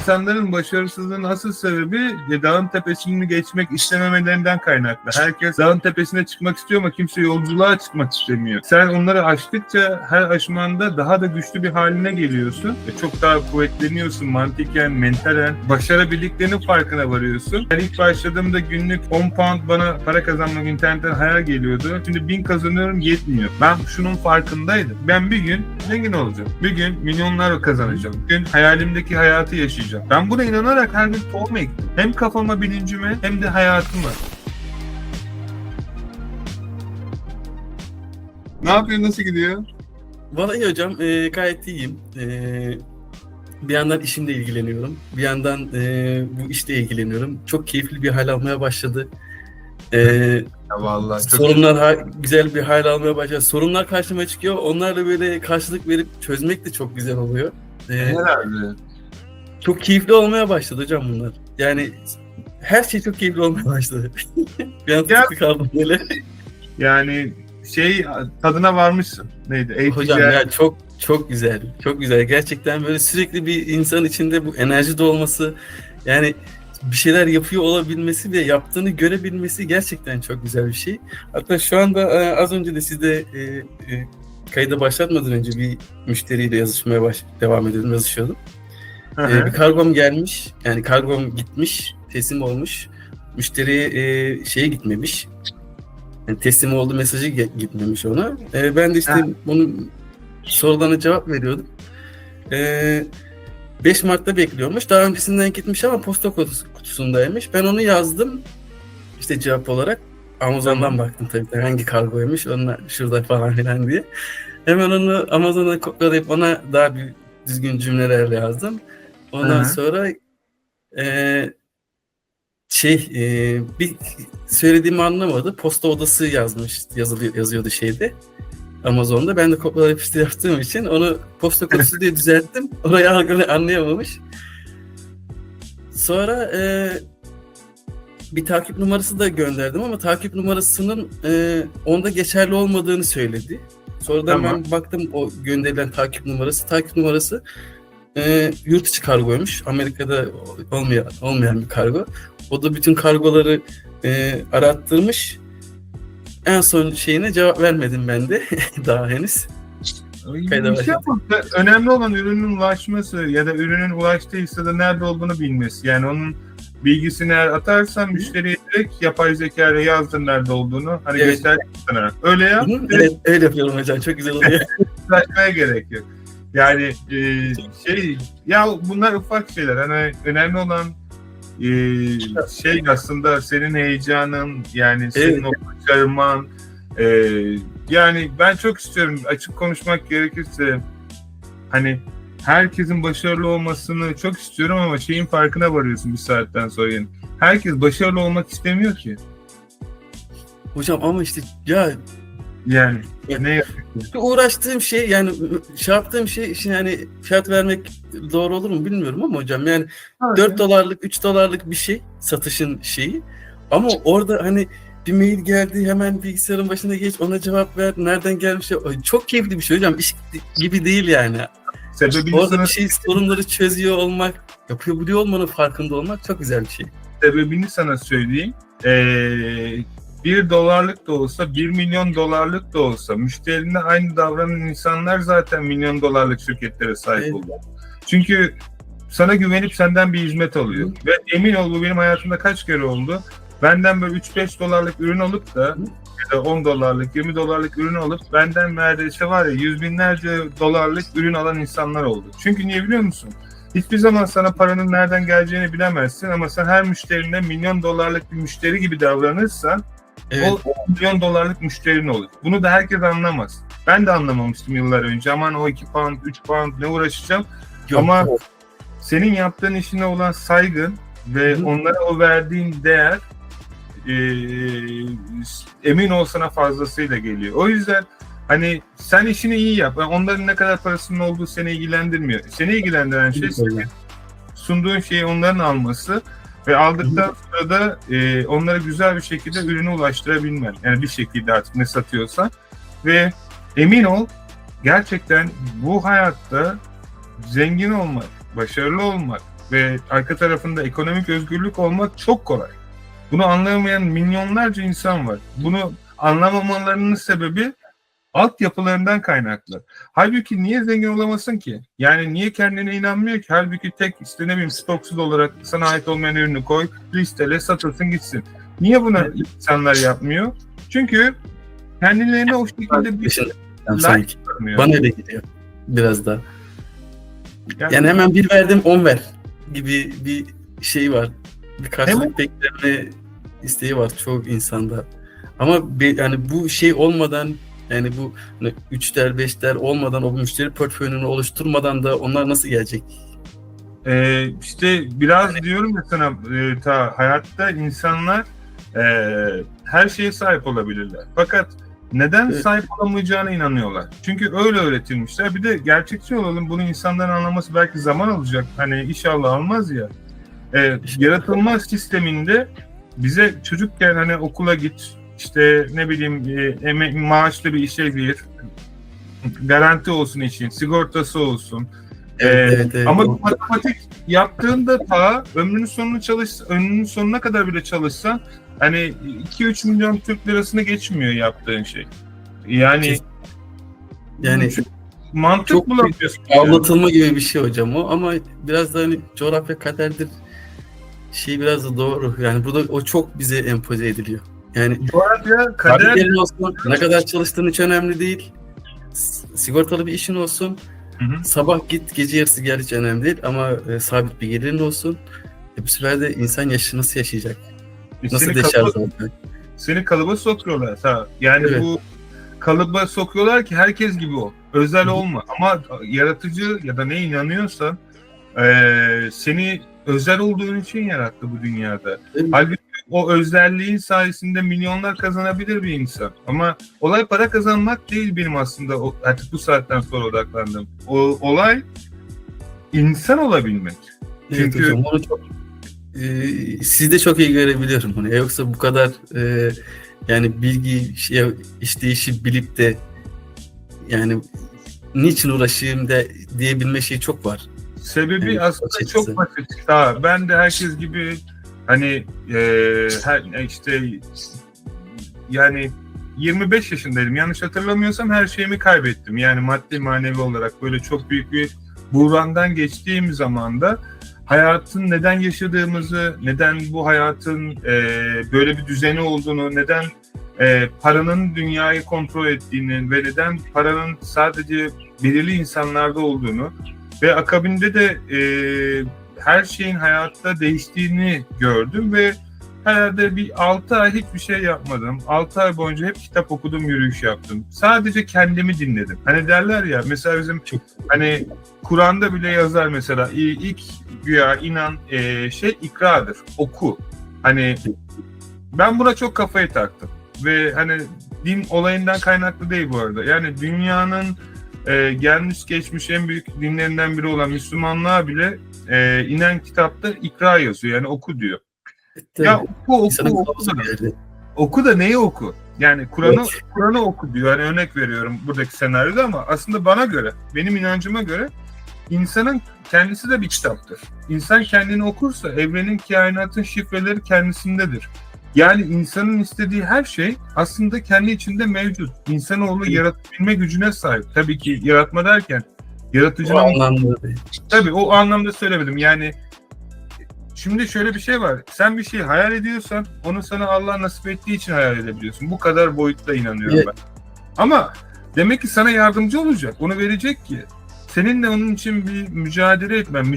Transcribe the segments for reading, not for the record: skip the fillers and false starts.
İnsanların başarısızlığının asıl sebebi dağın tepesini geçmek istememelerinden kaynaklı. Herkes dağın tepesine çıkmak istiyor ama kimse yolculuğa çıkmak istemiyor. Sen onları aştıkça her aşmanda daha da güçlü bir haline geliyorsun. Çok daha kuvvetleniyorsun mantıken, mentalen. Başarabildiklerinin farkına varıyorsun. Ben ilk başladığımda günlük 10 pound bana para kazanmak internetten hayal geliyordu. Şimdi 1000 kazanıyorum yetmiyor. Ben şunun farkındaydım. Ben bir gün zengin olacağım. Bir gün milyonlar kazanacağım. Bir gün hayalimdeki hayatı yaşayacağım. Ben buna inanarak her gün tohum ektim. Hem kafama, bilincime hem de hayatıma. Ne yapıyorsun? Nasıl gidiyor? Vallahi hocam gayet iyiyim. Bir yandan işimle ilgileniyorum. Bir yandan bu işle ilgileniyorum. Çok keyifli bir hal almaya başladı. Ya vallahi çok Sorunlar güzel bir hal almaya başladı. Sorunlar karşıma çıkıyor. Onlarla böyle karşılık verip çözmek de çok güzel oluyor. herhalde. Çok keyifli olmaya başladı hocam bunlar. Yani her şey çok keyifli olmaya başladı. Bir an tutuklu kaldım böyle. Yani tadına varmışsın. Neydi? Hocam ya çok güzel. Çok güzel. Gerçekten böyle sürekli bir insan içinde bu enerji dolması, yani bir şeyler yapıyor olabilmesi ve yaptığını görebilmesi gerçekten çok güzel bir şey. Hatta şu anda az önce de sizde kayda başlatmadan önce bir müşteriyle yazışmaya devam ediyordum, yazışıyordum. Bir kargom gelmiş, yani kargom gitmiş, teslim olmuş. Müşteriye şeye gitmemiş. Yani teslim oldu mesajı gitmemiş ona. Ben de işte bunun sorularına cevap veriyordum. 5 Mart'ta bekliyormuş. Daha öncesinden gitmiş ama posta kutusundaymış. Ben onu yazdım. İşte cevap olarak. Amazon'dan baktım tabii hangi kargoymuş. Onlar şurada falan filan diye. Hemen onu Amazon'a kopyalayıp ona daha bir düzgün cümlelerle yazdım. Ondan sonra bir söylediğimi anlamadı. Posta odası yazıyordu şeyde. Amazon'da. Ben de kopyalayıp işte yaptığım için onu posta kutusu diye düzelttim. Orayı anlayamamış. Sonra bir takip numarası da gönderdim ama takip numarasının onda geçerli olmadığını söyledi. Sonradan ben baktım o gönderilen takip numarası yurt içi kargoymuş. Amerika'da olmayan bir kargo. O da bütün kargoları arattırmış. En son şeyine cevap vermedim ben de daha henüz. Önemli olan ürünün ulaşması ya da ürünün ulaştıysa da nerede olduğunu bilmesi. Yani onun bilgisini eğer atarsan müşteriye direkt yapay zeka ile yazdın nerede olduğunu. Hani göster sana. Öyle yap. Evet, öyle yapıyorum hocam. Çok güzel oluyor. Ulaşmaya gerek yok. Yani ya bunlar ufak şeyler. Hani önemli olan aslında senin heyecanın, yani senin o başarman. Yani ben çok istiyorum, açık konuşmak gerekirse, hani herkesin başarılı olmasını çok istiyorum ama şeyin farkına varıyorsun bir saatten sonra. Yani herkes başarılı olmak istemiyor ki. Hocam ama işte yani ne yapayım? Uğraştığım şey, yani yaptığım şey için yani fiyat vermek doğru olur mu bilmiyorum ama hocam yani 4 dolarlık 3 dolarlık bir şey satışın şeyi, ama orada hani bir mail geldi, hemen bilgisayarın başına geç, ona cevap ver, nereden gelmiş, çok keyifli bir şey hocam, iş gibi değil yani. Orada bir şey, sorunları çözüyor olmak, yapabiliyor olmanın farkında olmak çok güzel bir şey. Sebebini sana söyleyeyim. 1 dolarlık da olsa, 1 milyon dolarlık da olsa müşterine aynı davranan insanlar zaten milyon dolarlık şirketlere sahip oluyor. Çünkü sana güvenip senden bir hizmet alıyor. Ve emin ol, bu benim hayatımda kaç kere oldu. Benden böyle 3-5 dolarlık ürün alıp da ya da 10 dolarlık, 20 dolarlık ürün alıp benden neredeyse var ya 100 binlerce dolarlık ürün alan insanlar oldu. Çünkü niye biliyor musun? Hiçbir zaman sana paranın nereden geleceğini bilemezsin ama sen her müşterine milyon dolarlık bir müşteri gibi davranırsan o milyon dolarlık müşterin olur. Bunu da herkes anlamaz. Ben de anlamamıştım yıllar önce. Aman o 2 pound, 3 pound ne uğraşacağım. Ama senin yaptığın işine olan saygın ve onlara o verdiğin değer emin ol sana fazlasıyla geliyor. O yüzden hani sen işini iyi yap. Yani onların ne kadar parasının olduğu seni ilgilendirmiyor. Seni ilgilendiren şey senin sunduğun şeyi onların alması ve aldıktan sonra da onlara güzel bir şekilde ürünü ulaştırabilmen. Yani bir şekilde artık ne satıyorsan. Ve emin ol, gerçekten bu hayatta zengin olmak, başarılı olmak, ve arka tarafında ekonomik özgürlük olmak çok kolay. Bunu anlamayan milyonlarca insan var. Bunu anlamamalarının sebebi altyapılarından kaynaklı. Halbuki niye zengin olamasın ki? Yani niye kendine inanmıyor ki? Halbuki tek işte ne bileyim stoksuz olarak sana ait olmayan ürünü koy, listele, satılsın gitsin. Niye bunu insanlar yapmıyor? Çünkü kendilerine o şekilde bir sanki. vermiyor. Bana öyle geliyor biraz da. Yani hemen bir verdim 10 ver gibi bir şey var. Bir karşılık bekleme isteği var çoğu insanda. Ama yani bu şey olmadan, yani bu 3'ler 5'ler olmadan, o müşteri portföyünü oluşturmadan da onlar nasıl gelecek? İşte biraz diyorum ya sana, hayatta insanlar her şeye sahip olabilirler. Fakat neden sahip olamayacağına inanıyorlar. Çünkü öyle öğretilmişler. Bir de gerçekçi olalım, bunu insanların anlaması belki zaman alacak. Hani inşallah almaz ya. Yaratılma sisteminde bize çocukken hani okula git, işte ne bileyim maaşlı bir işe gir, garanti olsun için, sigortası olsun. Evet. Ama matematik yaptığında ömrünün sonuna kadar bile çalışsan hani 2-3 milyon Türk lirasını geçmiyor yaptığın şey. Yani mantık bulamıyorsun. Avlatılma gibi bir şey hocam o, ama biraz da hani coğrafya kaderdir şey biraz da doğru. Yani burada o çok bize empoze ediliyor. Yani coğrafya kader olsun, ne kadar çalıştığın hiç önemli değil. Sigortalı bir işin olsun. Hı. Sabah git, gece yarısı gel, hiç önemli değil, ama sabit bir gelirin olsun. Bu sefer de insan nasıl yaşayacak? Nasıl deşarj olacak? Seni kalıba sokuyorlar. Yani bu kalıba sokuyorlar ki herkes gibi ol. Özel olma. Ama yaratıcı ya da ne inanıyorsan seni özel olduğun için yarattı bu dünyada. Halbuki o özelliğin sayesinde milyonlar kazanabilir bir insan. Ama olay para kazanmak değil benim aslında artık bu saatten sonra odaklandığım. Olay insan olabilmek. Çünkü hocam, onu çok sizi de çok iyi görebiliyorum. Hani yoksa bu kadar yani bilgi işleyişi bilip de yani niçin uğraşayım diyebilme şeyi çok var. Sebebi yani aslında çok basit. Ben de herkes gibi hani yani 25 yaşındaydım. Yanlış hatırlamıyorsam her şeyimi kaybettim. Yani maddi manevi olarak böyle çok büyük bir buhrandan geçtiğim zaman da hayatın neden yaşadığımızı, neden bu hayatın böyle bir düzeni olduğunu, neden paranın dünyayı kontrol ettiğini ve neden paranın sadece belirli insanlarda olduğunu ve akabinde de her şeyin hayatta değiştiğini gördüm ve herhalde bir 6 ay hiçbir şey yapmadım. 6 ay boyunca hep kitap okudum, yürüyüş yaptım. Sadece kendimi dinledim. Hani derler ya, mesela bizim hani Kur'an'da bile yazar mesela, ilk güya inan ikradır, oku. Hani ben buna çok kafayı taktım. Ve hani din olayından kaynaklı değil bu arada. Yani dünyanın gelmiş geçmiş en büyük dinlerinden biri olan Müslümanlığa bile inen kitapta ikra yazıyor. Yani oku diyor. Ya oku da neyi oku? Yani Kur'an'ı oku diyor. Yani örnek veriyorum buradaki senaryoda, ama aslında bana göre, benim inancıma göre insanın kendisi de bir kitaptır. İnsan kendini okursa evrenin, kainatın şifreleri kendisindedir. Yani insanın istediği her şey aslında kendi içinde mevcut. İnsanoğlu yaratabilme gücüne sahip. Tabii ki yaratma derken yaratıcının... O anlamda değil. Tabii o anlamda söylemedim. Yani şimdi şöyle bir şey var. Sen bir şey hayal ediyorsan onu sana Allah nasip ettiği için hayal edebiliyorsun. Bu kadar boyutta inanıyorum ben. Ama demek ki sana yardımcı olacak. Onu verecek ki. Senin de onun için bir mücadele etmen,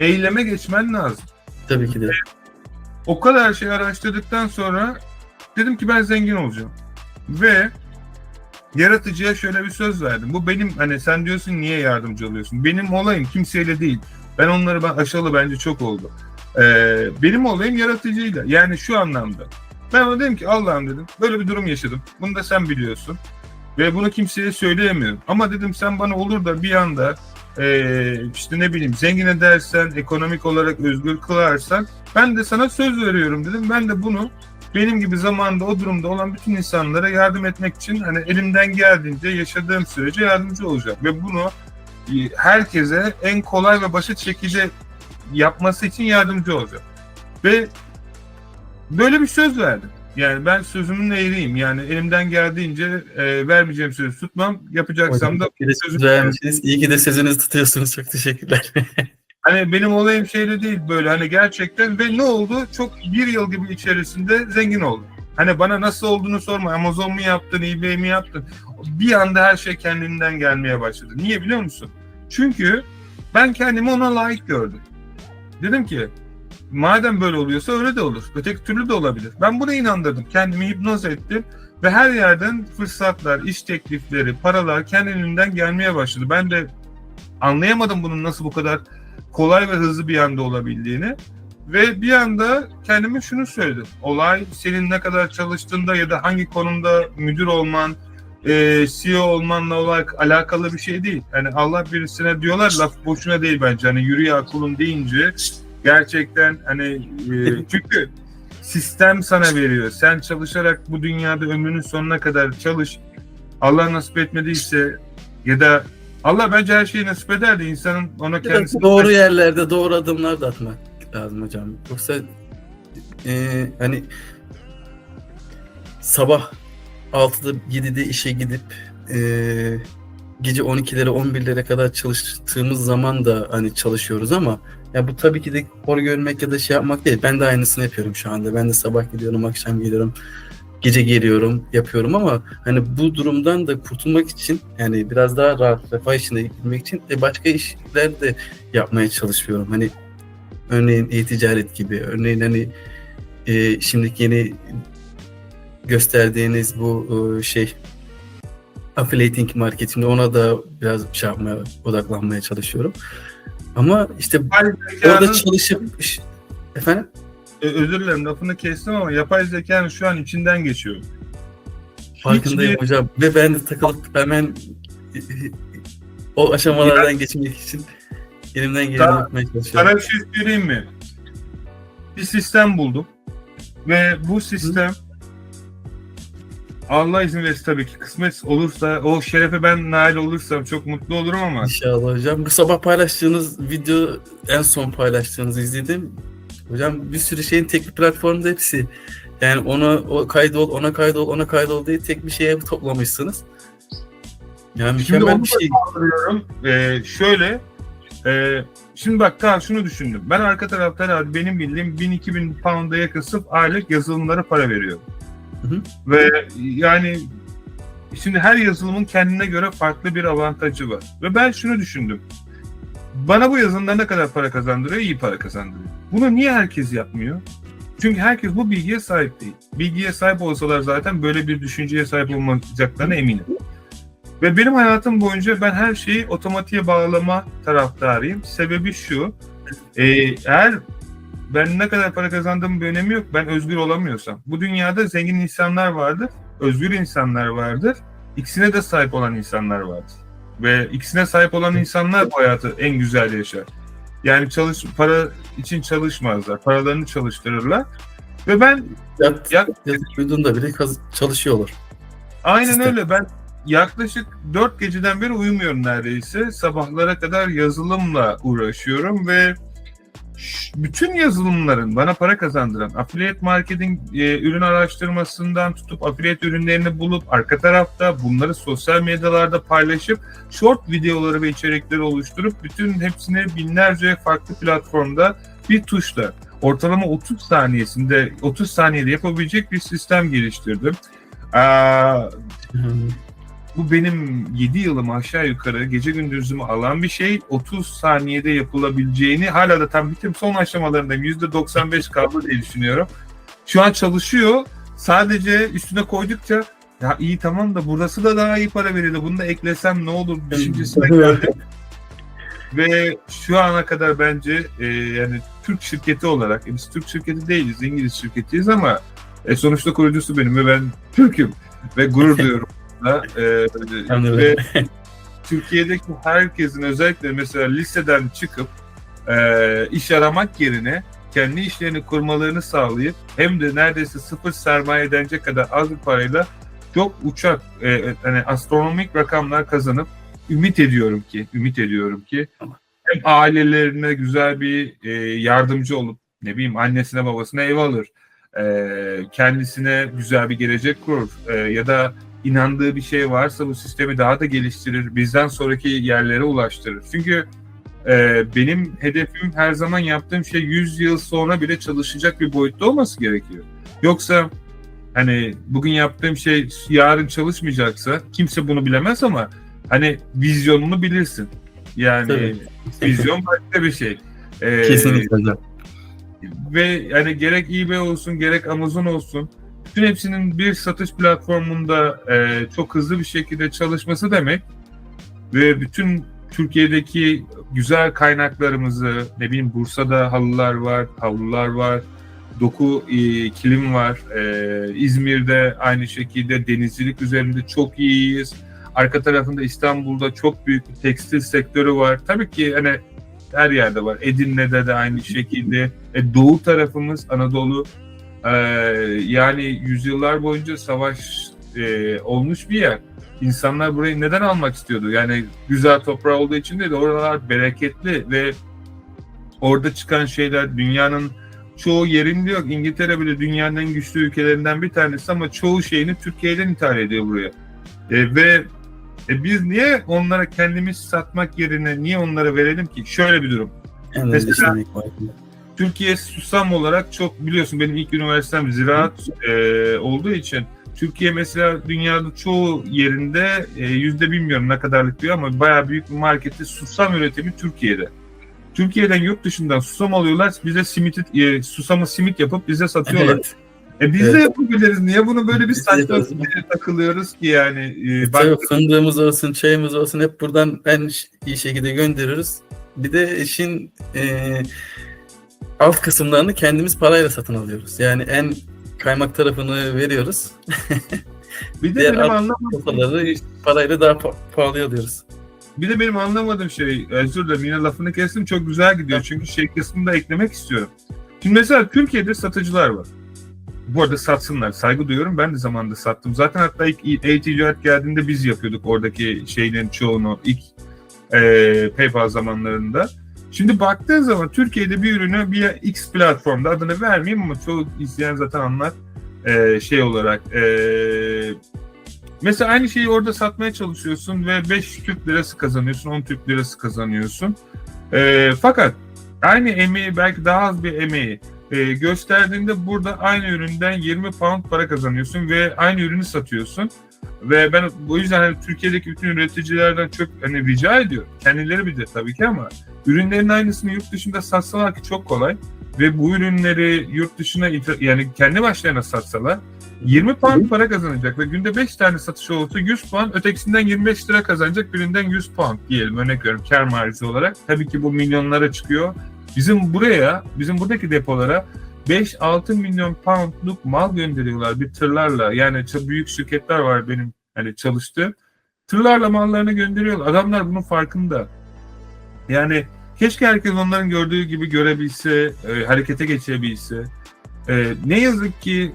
eyleme geçmen lazım. Tabii ki de. O kadar şey araştırdıktan sonra dedim ki ben zengin olacağım. Ve yaratıcıya şöyle bir söz verdim. Bu benim, hani sen diyorsun niye yardımcı oluyorsun? Benim olayım kimseyle değil. Ben onları aşalı bence çok oldu. Benim olayım yaratıcıyla. Yani şu anlamda. Ben ona dedim ki Allah'ım dedim, böyle bir durum yaşadım. Bunu da sen biliyorsun. Ve bunu kimseye söyleyemiyorum. Ama dedim sen bana olur da bir anda işte ne bileyim zengin edersen, ekonomik olarak özgür kılarsan ben de sana söz veriyorum dedim. Ben de bunu benim gibi zamanında o durumda olan bütün insanlara yardım etmek için hani elimden geldiğince yaşadığım sürece yardımcı olacağım. Ve bunu herkese en kolay ve basit şekilde yapması için yardımcı olacağım. Ve böyle bir söz verdim. Yani ben sözümün eğriyim. Yani elimden geldiğince vermeyeceğim sözü tutmam. Yapacaksam da sözümü vermişsiniz. İyi ki de sözünüzü tutuyorsunuz. Çok teşekkürler. Hani benim olayım şeyle değil, böyle hani gerçekten. Ve ne oldu? Çok bir yıl gibi içerisinde zengin oldum. Hani bana nasıl olduğunu sorma. Amazon mu yaptın, eBay mi yaptın? Bir anda her şey kendinden gelmeye başladı. Niye biliyor musun? Çünkü ben kendimi ona layık gördüm. Dedim ki madem böyle oluyorsa öyle de olur. Öteki türlü de olabilir. Ben buna inandırdım. Kendimi hipnoz ettim. Ve her yerden fırsatlar, iş teklifleri, paralar kendiliğinden gelmeye başladı. Ben de anlayamadım bunun nasıl bu kadar kolay ve hızlı bir anda olabildiğini. Ve bir anda kendime şunu söyledim. Olay senin ne kadar çalıştığında ya da hangi konumda müdür olman, CEO olmanla alakalı bir şey değil. Yani Allah birisine diyorlar, laf boşuna değil bence. Hani yürü ya kulum deyince gerçekten hani çünkü sistem sana veriyor. Sen çalışarak bu dünyada ömrünün sonuna kadar çalış. Allah nasip etmediyse ya da Allah bence her şeyi nasip eder de insanın ona kendisi... Doğru yerlerde doğru adımlar da atmak lazım hocam. Yoksa hani sabah 6'da 7'de işe gidip gece 12'lere 11'lere kadar çalıştığımız zaman da hani çalışıyoruz ama ya bu tabii ki de hor görmek ya da şey yapmak değil. Ben de aynısını yapıyorum şu anda. Ben de sabah gidiyorum, akşam geliyorum, gece geliyorum, yapıyorum ama hani bu durumdan da kurtulmak için yani biraz daha rahat, refah içinde girmek için başka işler de yapmaya çalışıyorum. Hani örneğin e-ticaret gibi, örneğin hani şimdiki yeni gösterdiğiniz bu affiliating marketing'de ona da biraz şey yapmaya, odaklanmaya çalışıyorum. Ama işte orada çalışıp efendim? Özür dilerim lafını kestim ama yapay zekanın şu an içinden geçiyor. Farkındayım hocam ve ben de takılıp hemen o aşamalardan geçmek için elimden geleni yapmaya çalışıyorum. Sana bir şey söyleyeyim mi? Bir sistem buldum ve bu sistem Allah izin verirse tabii ki kısmet olursa o şerefe ben nail olursam çok mutlu olurum ama. İnşallah hocam. Bu sabah paylaştığınız video en son paylaştığınızı izledim. Hocam bir sürü şeyin tek bir platformda hepsi. Yani ona kaydol, ona kaydol, ona kaydol diye tek bir şeye toplamışsınız. Yani mükemmel bir şey. Şöyle şimdi bak tamam şunu düşündüm. Ben arka tarafta benim bildiğim 1000-2000 pound'a yakın sırf aylık yazılımlara para veriyorum. Hı. Ve yani şimdi her yazılımın kendine göre farklı bir avantajı var. Ve ben şunu düşündüm. Bana bu yazılımlar ne kadar para kazandırıyor? İyi para kazandırıyor. Bunu niye herkes yapmıyor? Çünkü herkes bu bilgiye sahip değil. Bilgiye sahip olsalar zaten böyle bir düşünceye sahip olmayacaklarına eminim. Ve benim hayatım boyunca ben her şeyi otomatiğe bağlama taraftarıyım. Sebebi şu, eğer ben ne kadar para kazandığımın bir önemi yok, ben özgür olamıyorsam. Bu dünyada zengin insanlar vardır, özgür insanlar vardır, ikisine de sahip olan insanlar vardır. Ve ikisine sahip olan insanlar bu hayatı en güzel yaşar. Yani para için çalışmazlar, paralarını çalıştırırlar. Ve ben... Uyuduğunda bile çalışıyorlar. Aynen sistem. Öyle, ben yaklaşık 4 geceden beri uyumuyorum neredeyse. Sabahlara kadar yazılımla uğraşıyorum ve bütün yazılımların bana para kazandıran, affiliate marketing ürün araştırmasından tutup affiliate ürünlerini bulup arka tarafta bunları sosyal medyalarda paylaşıp short videoları ve içerikleri oluşturup bütün hepsini binlerce farklı platformda bir tuşla ortalama 30 saniyede yapabilecek bir sistem geliştirdim. Bu benim 7 yılımı aşağı yukarı gece gündüzümü alan bir şey. 30 saniyede yapılabileceğini hala da tam bitim son aşamalarındayım. %95 kaldı diye düşünüyorum. Şu an çalışıyor. Sadece üstüne koydukça ya iyi tamam da burası da daha iyi para veriyordu. Bunu da eklesem ne olur düşüncesine geldim. Ve şu ana kadar bence yani Türk şirketi olarak, biz Türk şirketi değiliz, İngiliz şirketiyiz ama sonuçta kurucusu benim ve ben Türk'üm ve gurur duyuyorum. Ve Türkiye'deki herkesin özellikle mesela liseden çıkıp iş aramak yerine kendi işlerini kurmalarını sağlayıp hem de neredeyse sıfır sermaye denecek kadar az bir parayla çok uçak hani astronomik rakamlar kazanıp ümit ediyorum ki hem ailelerine güzel bir yardımcı olup, ne bileyim, annesine babasına ev alır, kendisine güzel bir gelecek kurur, ya da inandığı bir şey varsa bu sistemi daha da geliştirir, bizden sonraki yerlere ulaştırır. Çünkü benim hedefim, her zaman yaptığım şey 100 yıl sonra bile çalışacak bir boyutta olması gerekiyor. Yoksa hani bugün yaptığım şey yarın çalışmayacaksa kimse bunu bilemez, ama hani vizyonunu bilirsin. Yani Tabii. vizyon başka bir şey. Kesinlikle hocam. Ve yani gerek eBay olsun, gerek Amazon olsun, bütün hepsinin bir satış platformunda çok hızlı bir şekilde çalışması demek ve bütün Türkiye'deki güzel kaynaklarımızı, ne bileyim, Bursa'da halılar var, havlular var, doku kilim var, İzmir'de aynı şekilde denizcilik üzerinde çok iyiyiz. Arka tarafında İstanbul'da çok büyük bir tekstil sektörü var. Tabii ki hani her yerde var. Edirne'de de aynı şekilde. Doğu tarafımız, Anadolu, yani yüzyıllar boyunca savaş olmuş bir yer. İnsanlar burayı neden almak istiyordu? Yani güzel toprağı olduğu için değil, oralar bereketli ve orada çıkan şeyler dünyanın çoğu yerinde yok. İngiltere bile dünyanın en güçlü ülkelerinden bir tanesi, ama çoğu şeyini Türkiye'den ithal ediyor buraya. Ve biz niye onlara kendimiz satmak yerine niye onlara verelim ki? Şöyle bir durum. Mesela Türkiye susam olarak çok, biliyorsun, benim ilk üniversitem ziraat olduğu için Türkiye mesela dünyada çoğu yerinde yüzde bilmiyorum ne kadarlık diyor, ama bayağı büyük bir markette susam üretimi Türkiye'de. Türkiye'den yurt dışından susam alıyorlar, bize susamı simit yapıp bize satıyorlar. Evet. Biz de yapabiliriz. Niye bunu böyle bir saçma takılıyoruz ki yani? Fındığımız olsun, çayımız olsun hep buradan en iyi şekilde gönderiyoruz. Bir de işin alt kısımlarını kendimiz parayla satın alıyoruz. Yani en kaymak tarafını veriyoruz. Bir de benim anlamadığım parayla daha pahalı alıyoruz. Bir de benim anlamadığım şey, özür dilerim yine lafını kestim, çok güzel gidiyor çünkü şey kısmını da eklemek istiyorum. Şimdi mesela Türkiye'de satıcılar var. Bu arada satsınlar, saygı duyuyorum, ben de zamanında sattım. Zaten hatta ilk e-ticaret geldiğinde biz yapıyorduk oradaki şeylerin çoğunu ilk PayPal zamanlarında. Şimdi baktığın zaman Türkiye'de bir ürünü bir X platformda, adını vermeyeyim ama çoğu izleyen zaten anlar, şey olarak mesela aynı şeyi orada satmaya çalışıyorsun ve 5 Türk lirası kazanıyorsun, 10 Türk lirası kazanıyorsun. Fakat aynı emeği, belki daha az bir emeği gösterdiğinde burada aynı üründen 20 pound para kazanıyorsun ve aynı ürünü satıyorsun. Ve ben bu yüzden hani Türkiye'deki bütün üreticilerden çok hani rica ediyorum. Kendileri bilir tabii ki, ama ürünlerin aynısını yurt dışında satsalar ki çok kolay. Ve bu ürünleri yurt dışına, yani kendi başlarına satsalar 20 pound para kazanacak ve günde 5 tane satışı olursa 100 pound, ötekisinden 25 lira kazanacak, birinden 100 pound diyelim, örnek veriyorum, kar marjı olarak. Tabii ki bu milyonlara çıkıyor. Bizim buradaki depolara 5-6 milyon poundluk mal gönderiyorlar bir tırlarla. Yani büyük şirketler var benim hani çalıştığım. Tırlarla mallarını gönderiyorlar. Adamlar bunun farkında. Yani keşke herkes onların gördüğü gibi görebilse, harekete geçebilse. Ne yazık ki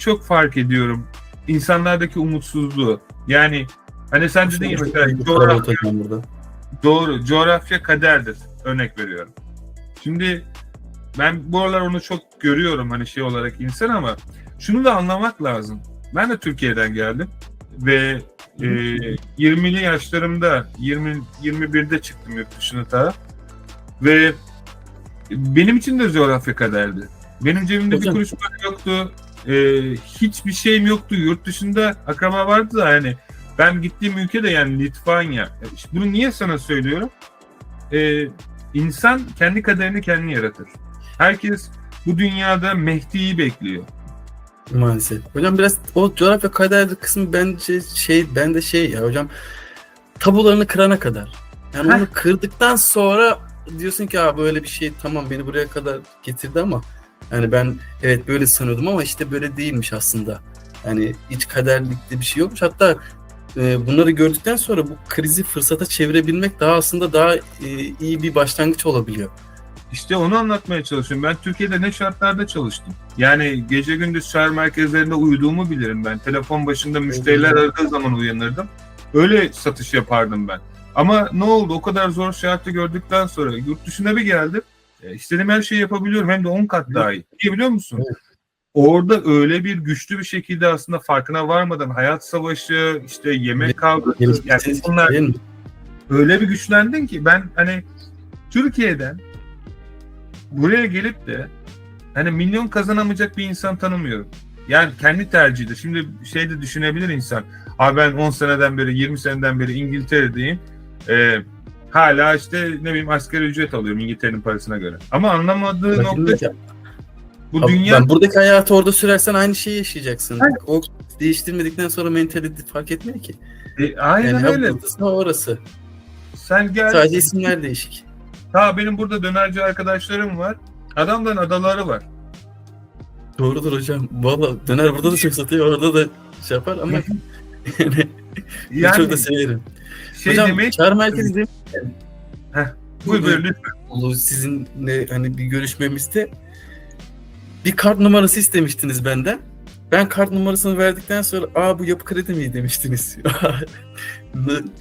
çok fark ediyorum. İnsanlardaki umutsuzluğu. Yani hani sen dedin ya mesela coğrafya kaderdir. Örnek veriyorum. Şimdi ben bu aralar onu çok görüyorum hani şey olarak insan, ama şunu da anlamak lazım. Ben de Türkiye'den geldim ve 20'li yaşlarımda 21'de çıktım yurt dışına ta ve benim için de coğrafya kaderdi. Benim cebimde bir kuruş para yoktu. Hiçbir şeyim yoktu. Yurt dışında akraba vardı da hani ben gittiğim ülke de yani Litvanya. Bunu niye sana söylüyorum? İnsan kendi kaderini kendi yaratır. Herkes bu dünyada Mehdi'yi bekliyor. Maalesef. Hocam biraz o coğrafya kaderli kısmı bence ya hocam, tabularını kırana kadar. Yani onu kırdıktan sonra diyorsun ki böyle bir şey tamam beni buraya kadar getirdi ama yani ben evet böyle sanıyordum ama işte böyle değilmiş aslında. Yani hiç kaderlikte bir şey yokmuş. Hatta bunları gördükten sonra bu krizi fırsata çevirebilmek aslında daha iyi bir başlangıç olabiliyor. İşte onu anlatmaya çalışıyorum. Ben Türkiye'de ne şartlarda çalıştım. Yani gece gündüz çağrı merkezlerinde uyuduğumu bilirim ben. Telefon başında müşteriler aradığı zaman uyanırdım. Öyle satış yapardım ben. Ama ne oldu? O kadar zor şartı gördükten sonra yurt dışına bir geldim. İstediğim her şeyi yapabiliyorum. Hem de 10 kat daha iyi. Niye biliyor musun? Evet. Orada öyle bir güçlü bir şekilde aslında farkına varmadan hayat savaşı, işte yemek kavgası, yani bunlar Değil mi? öyle bir güçlendin ki ben hani Türkiye'den buraya gelip de hani milyon kazanamayacak bir insan tanımıyorum. Yani kendi tercihidir. Şimdi şey de düşünebilir insan. Abi ben 10 seneden beri, 20 seneden beri İngiltere'deyim. Hala işte ne bileyim asgari ücret alıyorum İngiltere'nin parasına göre. Ama anlamadığı nokta bu Abi dünya... ben buradaki hayatı orada sürersen aynı şeyi yaşayacaksın. Aynen. O değiştirmedikten sonra mentalite fark etmiyor ki. Aynen Yani öyle. ha burası ha orası. Sen gel. Sadece isimler değişik. Ha benim burada dönerci arkadaşlarım var. Adamların adaları var. Doğrudur hocam. Valla döner burada da çok satıyor, orada da şey yapar ama yani çok da severim. şey Hocam demek... çağrı merkezi değil Buyur lütfen. sizinle hani bir görüşmemizde bir kart numarası istemiştiniz benden. Ben kart numarasını verdikten sonra bu Yapı Kredi mi demiştiniz.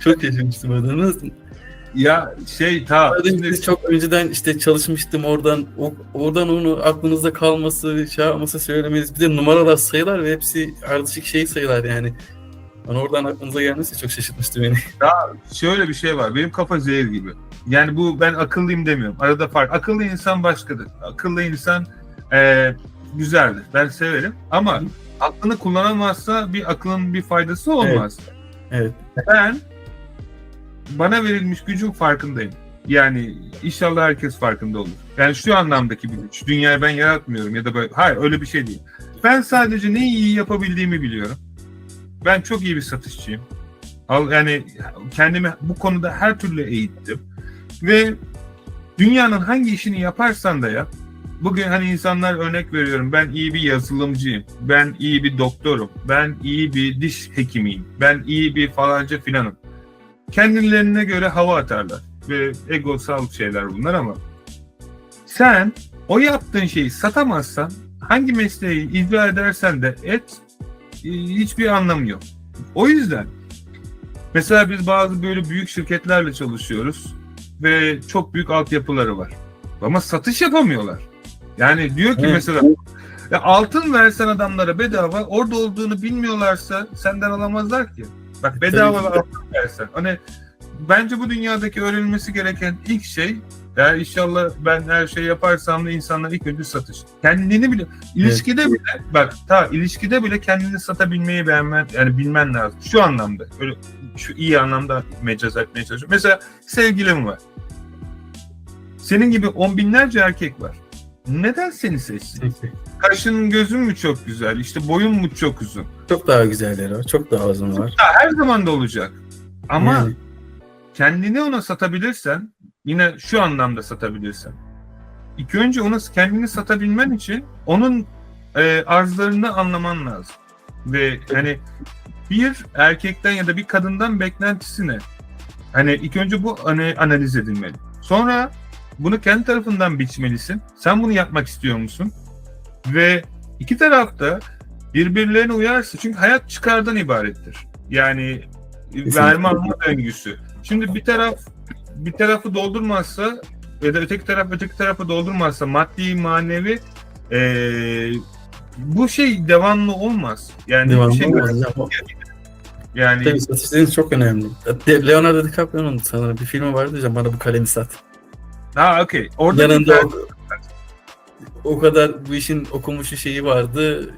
Çok şaşırmıştım orada. Nasıl? Ya Şimdi çok önceden işte çalışmıştım oradan onu aklınızda kalması, şey yapması söylemeniz. Bir de numaralar sayılar ve hepsi ardışık sayılar yani. Hani oradan aklınıza gelmesi çok şaşırtmıştı beni. Şöyle bir şey var. Benim kafa zehir gibi. Yani bu ben akıllıyım demiyorum. Arada fark. Akıllı insan başkadır. Akıllı insan güzeldir. Ben severim. Ama aklını kullanamazsa bir aklın bir faydası olmaz. Evet. Ben bana verilmiş gücün farkındayım. Yani inşallah herkes farkında olur. Yani şu anlamdaki bir güç. Dünyayı ben yaratmıyorum ya da böyle. Hayır öyle bir şey değil. Ben sadece ne iyi yapabildiğimi biliyorum. Ben çok iyi bir satışçıyım. Yani kendimi bu konuda her türlü eğittim. Ve dünyanın hangi işini yaparsan da yap. Bugün hani insanlar örnek veriyorum. Ben iyi bir yazılımcıyım. Ben iyi bir doktorum. Ben iyi bir diş hekimiyim. Ben iyi bir falanca filanım. Kendilerine göre hava atarlar. Ve egosal şeyler bunlar ama sen o yaptığın şeyi satamazsan hangi mesleği icra edersen de et hiçbir anlamı yok. O yüzden mesela biz bazı böyle büyük şirketlerle çalışıyoruz ve çok büyük altyapıları var. Ama satış yapamıyorlar. Yani diyor ki mesela ya altın versen adamlara bedava orada olduğunu bilmiyorlarsa senden alamazlar ki. Bak bedava altın versen. Hani bence bu dünyadaki öğrenilmesi gereken ilk şey eğer inşallah ben her şeyi yaparsam da insanlar ilk önce satış. Kendini bile ilişkide bile bak ilişkide bile kendini satabilmeyi bilmen lazım. Şu anlamda öyle şu iyi anlamda mecaz etmeye çalışıyorum. Mesela sevgilim var. Senin gibi on binlerce erkek var. Neden seni seçsin? Kaşın gözün mü çok güzel? İşte boyun mu çok uzun? Çok daha güzelleri var. Çok daha uzun var. Her zaman da olacak. Ama kendini ona satabilirsen yine şu anlamda satabilirsen. İlk önce ona kendini satabilmen için onun arzlarını anlaman lazım. Ve hani bir erkekten ya da bir kadından beklentisine hani ilk önce bu analiz edilmeli. Sonra bunu kendi tarafından biçmelisin. Sen bunu yapmak istiyor musun? Ve iki tarafta birbirlerine uyarsa çünkü hayat çıkardan ibarettir. Yani verme alma döngüsü. Şimdi bir tarafı doldurmazsa ya da öteki tarafı doldurmazsa maddi manevi bu şey devamlı olmaz. Yani devamlı bir şey olmaz. Yani tabii satışlarınız çok önemli. Leonardo DiCaprio'nun sana bir filmi vardı hocam, bana bu kalemi sat. okey. Orada yanında o kadar bu işin okumuşu şeyi vardı.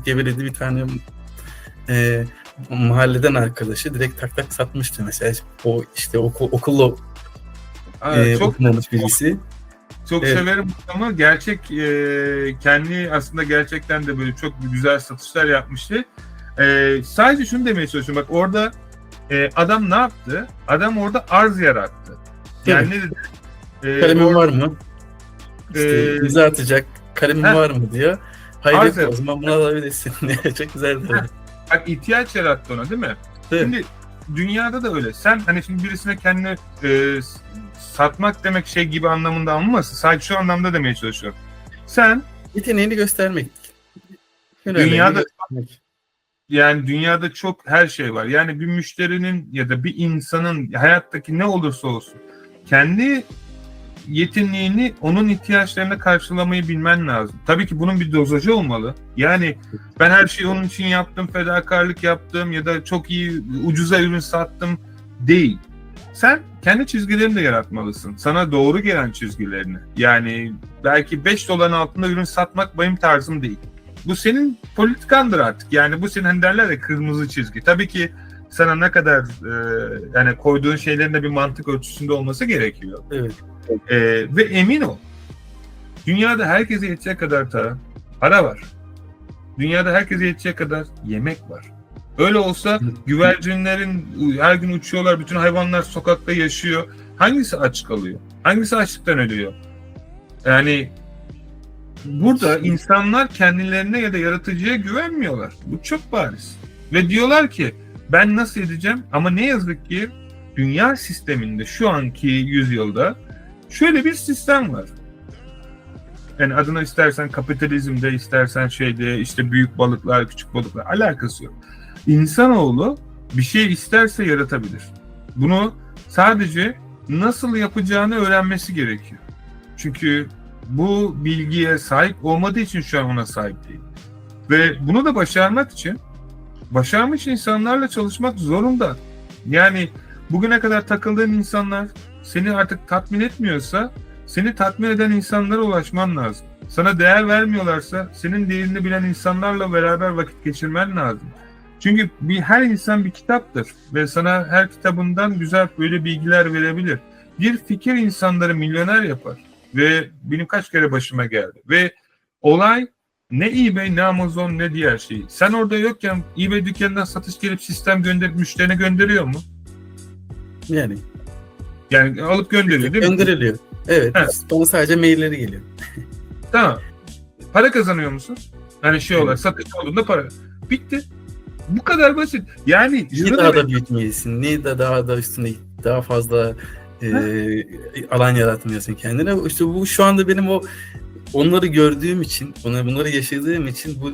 Geveledi bir tane mahalleden arkadaşı direkt tak satmıştı mesela. O işte okulla okumamış birisi. Çok severim ama kendi aslında gerçekten de böyle çok güzel satışlar yapmıştı. Sadece şunu demeye çalışıyorum. Bak orada adam ne yaptı? Adam orada arz yarattı. Yani ne dedi? Kalemin var mı? İşte imza atacak kalemin var mı diyor. Hayır yok, o zaman bunu alabilirsin. Çok güzel. Bak ihtiyaç yarattı ona değil mi? Evet. Şimdi dünyada da öyle. Sen hani şimdi birisine kendini satmak demek şey gibi anlamında anlamasın. Sadece şu anlamda demeye çalışıyorum. Sen yeteneğini göstermek. yani dünyada çok her şey var. Yani bir müşterinin ya da bir insanın hayattaki ne olursa olsun kendi yeteneğini onun ihtiyaçlarına karşılamayı bilmen lazım. Tabii ki bunun bir dozajı olmalı. Yani ben her şeyi onun için yaptım, fedakarlık yaptım ya da çok iyi ucuza ürün sattım değil. Sen kendi çizgilerini de yaratmalısın. Sana doğru gelen çizgilerini. Yani belki 5 doların altında ürün satmak benim tarzım değil. Bu senin politikandır artık. Yani bu senin hani derler ya kırmızı çizgi. Tabii ki sana ne kadar yani koyduğun şeylerin de bir mantık ölçüsünde olması gerekiyor. Evet. Ve emin ol. Dünyada herkese yetecek kadar para var. Dünyada herkese yetecek kadar yemek var. Öyle olsa güvercinlerin her gün uçuyorlar, bütün hayvanlar sokakta yaşıyor. Hangisi aç kalıyor? Hangisi açlıktan ölüyor? Yani burada insanlar kendilerine ya da yaratıcıya güvenmiyorlar. Bu çok bariz. Ve diyorlar ki ben nasıl edeceğim? Ama ne yazık ki dünya sisteminde şu anki yüzyılda şöyle bir sistem var. Yani adına istersen kapitalizmde, istersen şeyde işte büyük balıklar, küçük balıklar alakası yok. İnsanoğlu bir şey isterse yaratabilir. Bunu sadece nasıl yapacağını öğrenmesi gerekiyor. Çünkü bu bilgiye sahip olmadığı için şu an ona sahip değil. Ve bunu da başarmak için başarmış insanlarla çalışmak zorunda. Yani bugüne kadar takıldığın insanlar seni artık tatmin etmiyorsa seni tatmin eden insanlara ulaşman lazım. Sana değer vermiyorlarsa senin değerini bilen insanlarla beraber vakit geçirmen lazım. Çünkü her insan bir kitaptır ve sana her kitabından güzel böyle bilgiler verebilir. Bir fikir insanları milyoner yapar ve benim kaç kere başıma geldi. Ve olay ne eBay, ne Amazon, ne diğer şey. Sen orada yokken eBay dükkanından satış gelip sistem müşterine gönderiyor mu? Yani alıp gönderiyor değil mi? Gönderiliyor. Evet. Bana sadece mailleri geliyor. Tamam. Para kazanıyor musun? Hani şey olarak satış olduğunda para. Bitti. Bu kadar basit. Yani niye daha da büyütmelisin? Niye daha da üstüne daha fazla alan yaratmıyorsun kendine? İşte bu şu anda benim onları gördüğüm için, bunları yaşadığım için bu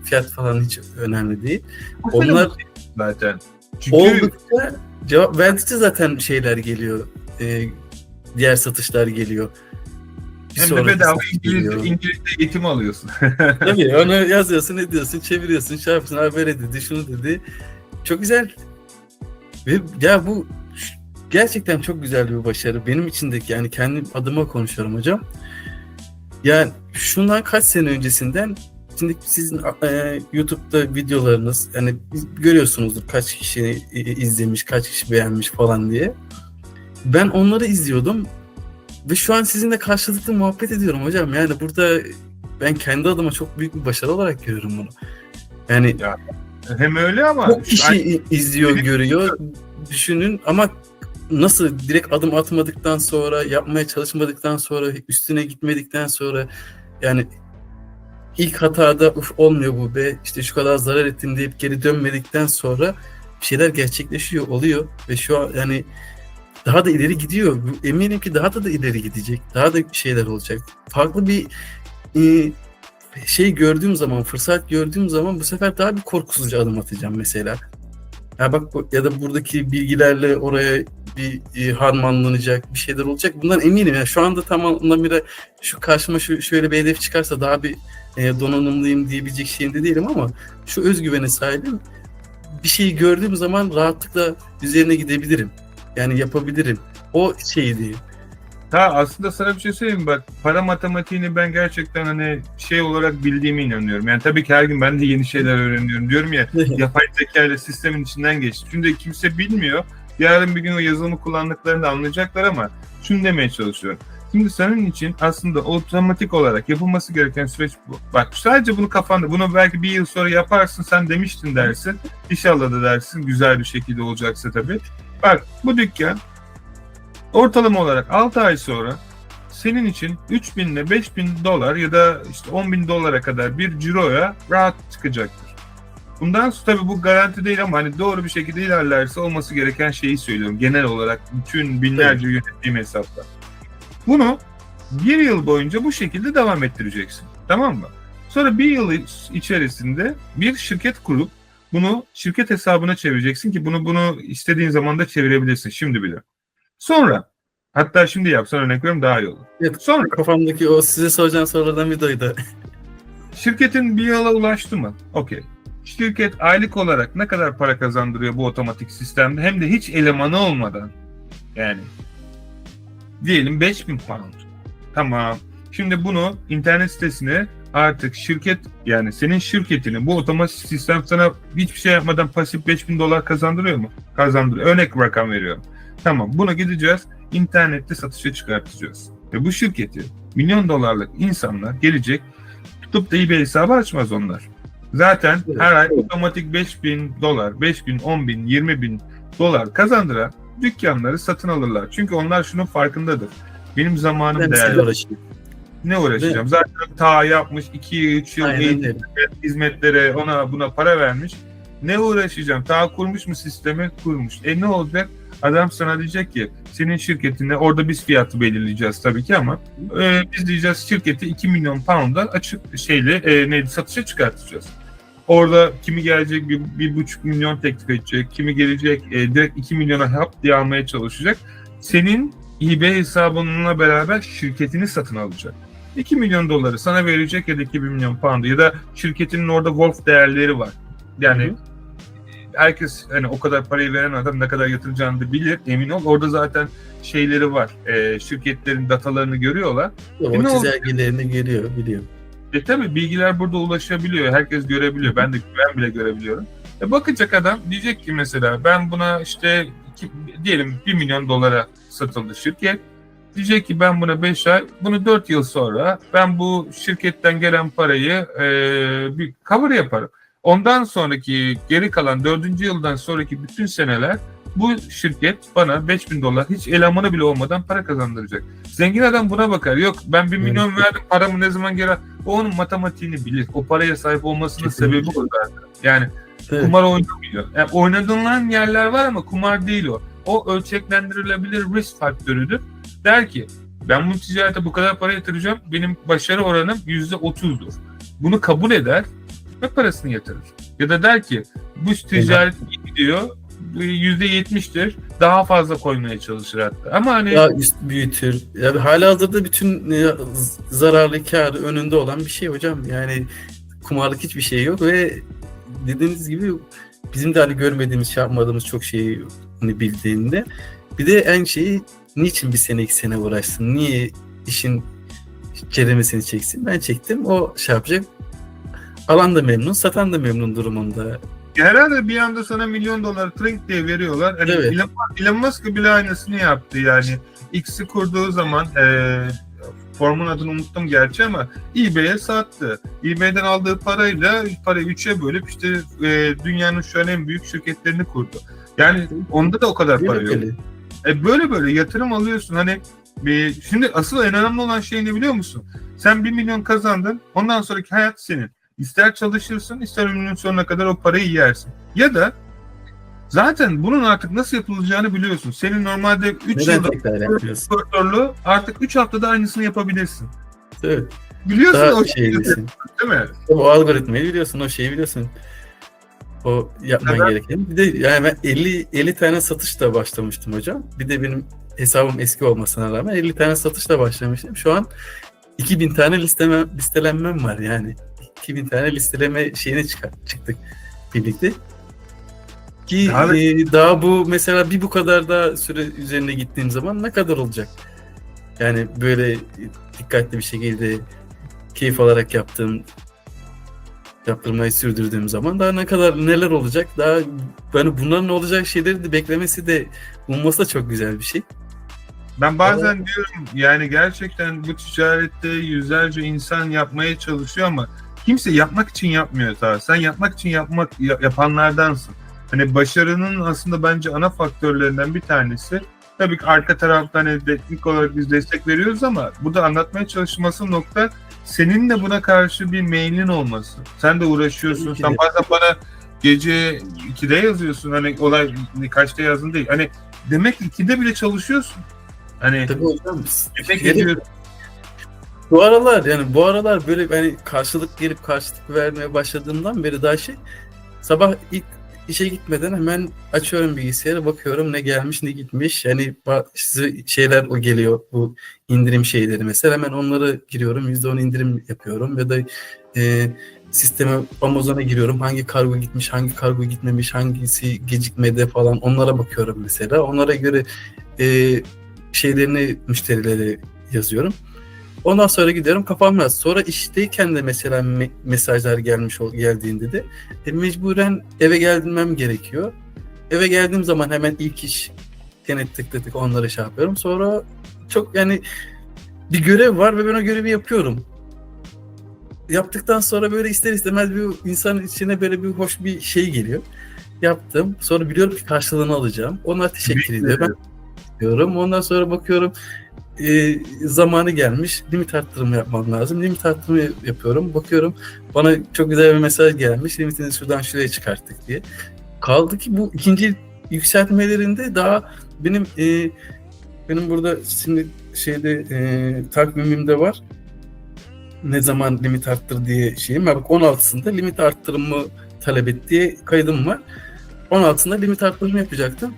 fiyat falan hiç önemli değil. Onlar zaten oldukça cevap verdikçe zaten şeyler geliyor. Diğer satışlar geliyor. Hem de bedava İngilizce eğitim alıyorsun. Tabii onu yazıyorsun, ediyorsun, çeviriyorsun, şey yapıyorsun, haber dedi, şunu dedi. Çok güzel. Ve ya bu gerçekten çok güzel bir başarı. Benim içindeki, yani kendi adıma konuşuyorum hocam. Yani şundan kaç sene öncesinden, şimdi sizin YouTube'da videolarınız, yani görüyorsunuzdur kaç kişi izlemiş, kaç kişi beğenmiş falan diye. Ben onları izliyordum ve şu an sizinle karşılıklı muhabbet ediyorum hocam. Yani burada ben kendi adıma çok büyük bir başarı olarak görüyorum bunu. Yani ya, hem öyle ama çok kişi izliyor, görüyor. Düşünün ama nasıl direkt adım atmadıktan sonra, yapmaya çalışmadıktan sonra, üstüne gitmedikten sonra, yani ilk hatada olmuyor bu be, işte şu kadar zarar ettim deyip geri dönmedikten sonra bir şeyler gerçekleşiyor, oluyor ve şu an yani daha da ileri gidiyor. Eminim ki daha da ileri gidecek. Daha da şeyler olacak. Farklı bir şey gördüğüm zaman, fırsat gördüğüm zaman bu sefer daha bir korkusuzca adım atacağım mesela. Ya bak, ya da buradaki bilgilerle oraya bir harmanlanacak bir şeyler olacak. Bundan eminim. Yani şu anda tam anlamıyla şu karşıma şöyle bir hedef çıkarsa daha bir donanımlıyım diyebilecek şeyinde değilim ama şu özgüvene sahibim. Bir şeyi gördüğüm zaman rahatlıkla üzerine gidebilirim. Yani yapabilirim. O şey değil. Aslında sana bir şey söyleyeyim, bak para matematiğini ben gerçekten hani şey olarak bildiğime inanıyorum. Yani tabii ki her gün ben de yeni şeyler öğreniyorum. Diyorum ya, yapay zeka ile sistemin içinden geçti. Şimdi kimse bilmiyor. Yarın bir gün o yazılımı kullandıklarını da anlayacaklar ama şunu demeye çalışıyorum. Şimdi senin için aslında otomatik olarak yapılması gereken süreç bu. Bak sadece bunu kafanda, bunu belki bir yıl sonra yaparsın, sen demiştin dersin. İnşallah da dersin, güzel bir şekilde olacaksa tabii. Bak bu dükkan ortalama olarak 6 ay sonra senin için 3.000 ile 5.000 dolar ya da işte 10.000 dolara kadar bir ciroya rahat çıkacaktır. Bundan sonra tabii bu garanti değil ama hani doğru bir şekilde ilerlerse olması gereken şeyi söylüyorum. Genel olarak bütün binlerce yönettiğim hesaplar. Bunu bir yıl boyunca bu şekilde devam ettireceksin. Tamam mı? Sonra bir yıl içerisinde bir şirket kurup Bunu şirket hesabına çevireceksin ki bunu istediğin zaman da çevirebilirsin şimdi bile. Sonra, hatta şimdi yapsan örnek veriyorum daha iyi olur. Evet, Sonra kafamdaki o size soracağım sorulardan bir doydu. şirketin bir yola ulaştı mı? Okey. Şirket aylık olarak ne kadar para kazandırıyor bu otomatik sistemde, hem de hiç elemanı olmadan, yani diyelim 5.000 pound. Tamam. Şimdi bunu internet sitesine artık şirket, yani senin şirketini bu otomatik sistem sana hiçbir şey yapmadan pasif 5.000 dolar kazandırıyor mu? Kazandırıyor. Örnek rakam veriyorum. Tamam. Buna gideceğiz. İnternette satışa çıkartacağız. Ve bu şirketi milyon dolarlık insanlar gelecek, tutup da eBay hesabı açmaz onlar. Zaten Evet. her ay otomatik 5.000 dolar, 5.000, 10.000, 20.000 dolar kazandıran dükkanları satın alırlar. Çünkü onlar şunun farkındadır. Benim zamanım Ben değerli. size uğraşayım. Ne uğraşacağım? Zaten ta yapmış 2-3 yıl Aynen eğitim, öyle. hizmetlere, ona buna para vermiş. Ne uğraşacağım? Ta kurmuş mu sistemi? Kurmuş. Ne olacak? Adam sana diyecek ki senin şirketinde, orada biz fiyatı belirleyeceğiz tabii ki ama biz diyeceğiz şirketi 2 milyon pound'a açık satışa çıkartacağız. Orada kimi gelecek 1,5 milyon teklif edecek, kimi gelecek direkt 2 milyona hap diye almaya çalışacak. Senin eBay hesabınla beraber şirketini satın alacak. 2 milyon doları sana verecek ya da 2 milyon pound, ya da şirketinin orada Wolf değerleri var. Yani herkes, hani o kadar parayı veren adam ne kadar yatıracağını da bilir, emin ol. Orada zaten şeyleri var. Şirketlerin datalarını görüyorlar. O ne oldu? çizelgelerini biliyor. Tabii bilgiler burada ulaşabiliyor. Herkes görebiliyor. Ben bile görebiliyorum. Bakacak adam, diyecek ki mesela ben buna işte diyelim 1 milyon dolara satıldı şirket. Diyecek ki ben buna 5 ay, bunu 4 yıl sonra ben bu şirketten gelen parayı bir cover yaparım. Ondan sonraki geri kalan 4. yıldan sonraki bütün seneler bu şirket bana 5.000 dolar hiç elemanı bile olmadan para kazandıracak. Zengin adam buna bakar. Yok ben 1 milyon verdim, paramı ne zaman geri... O onun matematiğini bilir. O paraya sahip olmasının sebebi o zaten. Yani kumar oynamıyor. Yani oynadığın yerler var ama kumar değil o. O ölçeklendirilebilir risk faktörüdür. Der ki ben bu ticarete bu kadar para yatıracağım. Benim başarı oranım %30'dur. Bunu kabul eder ve parasını yatırır. Ya da der ki bu ticaret iyi gidiyor, %70'tir. Daha fazla koymaya çalışır hatta. Ama hani Daha üst büyütür. Yani halihazırda bütün zararlı kârı önünde olan bir şey hocam. Yani kumarlık hiçbir şey yok ve dediğiniz gibi bizim de hani görmediğimiz, yapmadığımız çok şeyi bildiğinde. Bir de en şeyi, niçin bir sene 2 sene uğraşsın? Niye işin ceremesini çeksin? Ben çektim. O şey yapacak. Alan da memnun, satan da memnun durumunda. herhalde bir anda sana milyon dolar trink diye veriyorlar. Hani Evet. Elon Musk bile aynısını yaptı yani. X'i kurduğu zaman formun adını unuttum gerçi ama eBay'e sattı. eBay'den aldığı parayı 3'e bölüp işte dünyanın şu an en büyük şirketlerini kurdu. Yani onda da o kadar para yok. Böyle yatırım alıyorsun. Hani şimdi asıl en önemli olan şey ne biliyor musun? Sen 1 milyon kazandın. Ondan sonraki hayat senin. İster çalışırsın, ister ömrünün sonuna kadar o parayı yersin. Ya da zaten bunun artık nasıl yapılacağını biliyorsun. Senin normalde 3 yılda sportorluğu artık 3 haftada aynısını yapabilirsin. Evet. Biliyorsun daha o şeyi, değil mi? O algoritmayı biliyorsun, o şeyi biliyorsun. O yapman gereken. Bir de yani ben 50 tane satışla başlamıştım hocam. Bir de benim hesabım eski olmasına rağmen 50 tane satışla başlamıştım. Şu an 2000 tane listelenmem var yani. 2000 tane listeleme şeyine çıktık birlikte. Ki daha bu mesela bir bu kadar da süre üzerine gittiğim zaman ne kadar olacak? Yani böyle dikkatli bir şekilde keyif alarak yaptırmayı sürdürdüğüm zaman daha neler olacak? Daha yani bunların olacak şeyleri de beklemesi de, bulması da çok güzel bir şey. Ben bazen diyorum yani gerçekten bu ticarette yüzlerce insan yapmaya çalışıyor ama kimse yapmak için yapmıyor ta. Sen yapmak için yapanlardansın. Hani başarının aslında bence ana faktörlerinden bir tanesi. Tabii ki arka taraftan hani teknik olarak biz destek veriyoruz ama burada anlatmaya çalışması nokta senin de buna karşı bir meylin olması. Sen de uğraşıyorsun. Sen bazen bana gece 2'de yazıyorsun. Hani olay kaçta yazdın değil. Hani demek ki 2'de bile çalışıyorsun. Hani tabii hocam. Bu aralar böyle hani karşılık vermeye başladığımdan beri daha sabah ilk işe gitmeden hemen açıyorum bilgisayarı, bakıyorum ne gelmiş ne gitmiş. Yani bazı şeyler o geliyor, bu indirim şeyleri mesela, hemen onlara giriyorum, %10 indirim yapıyorum ya da sisteme, Amazon'a giriyorum, hangi kargo gitmiş, hangi kargo gitmemiş, hangisi gecikmedi falan, onlara bakıyorum mesela. Onlara göre şeylerini müşterilere yazıyorum. Ondan sonra gidiyorum, kafam rahat. Sonra işteyken de mesela mesajlar geldiğinde de mecburen eve gelmem gerekiyor. Eve geldiğim zaman hemen ilk iş gene tık onları şey yapıyorum. Sonra çok yani bir görev var ve ben o görevi yapıyorum. Yaptıktan sonra böyle ister istemez bir insanın içine böyle bir hoş bir şey geliyor. Yaptım. Sonra biliyorum ki karşılığını alacağım. Onlar teşekkür ediyor. Ben diyorum. Ondan sonra bakıyorum zamanı gelmiş. Limit arttırımı yapmam lazım. Limit arttırımı yapıyorum. Bakıyorum bana çok güzel bir mesaj gelmiş. Limitini şuradan şuraya çıkarttık diye. Kaldı ki bu ikinci yükseltmelerinde daha benim burada şimdi takvimimde var. Ne zaman limit arttır diye şeyim. Bak 16'sında limit arttırımı talep et diye kaydım var. 16'sında limit arttırımı yapacaktım.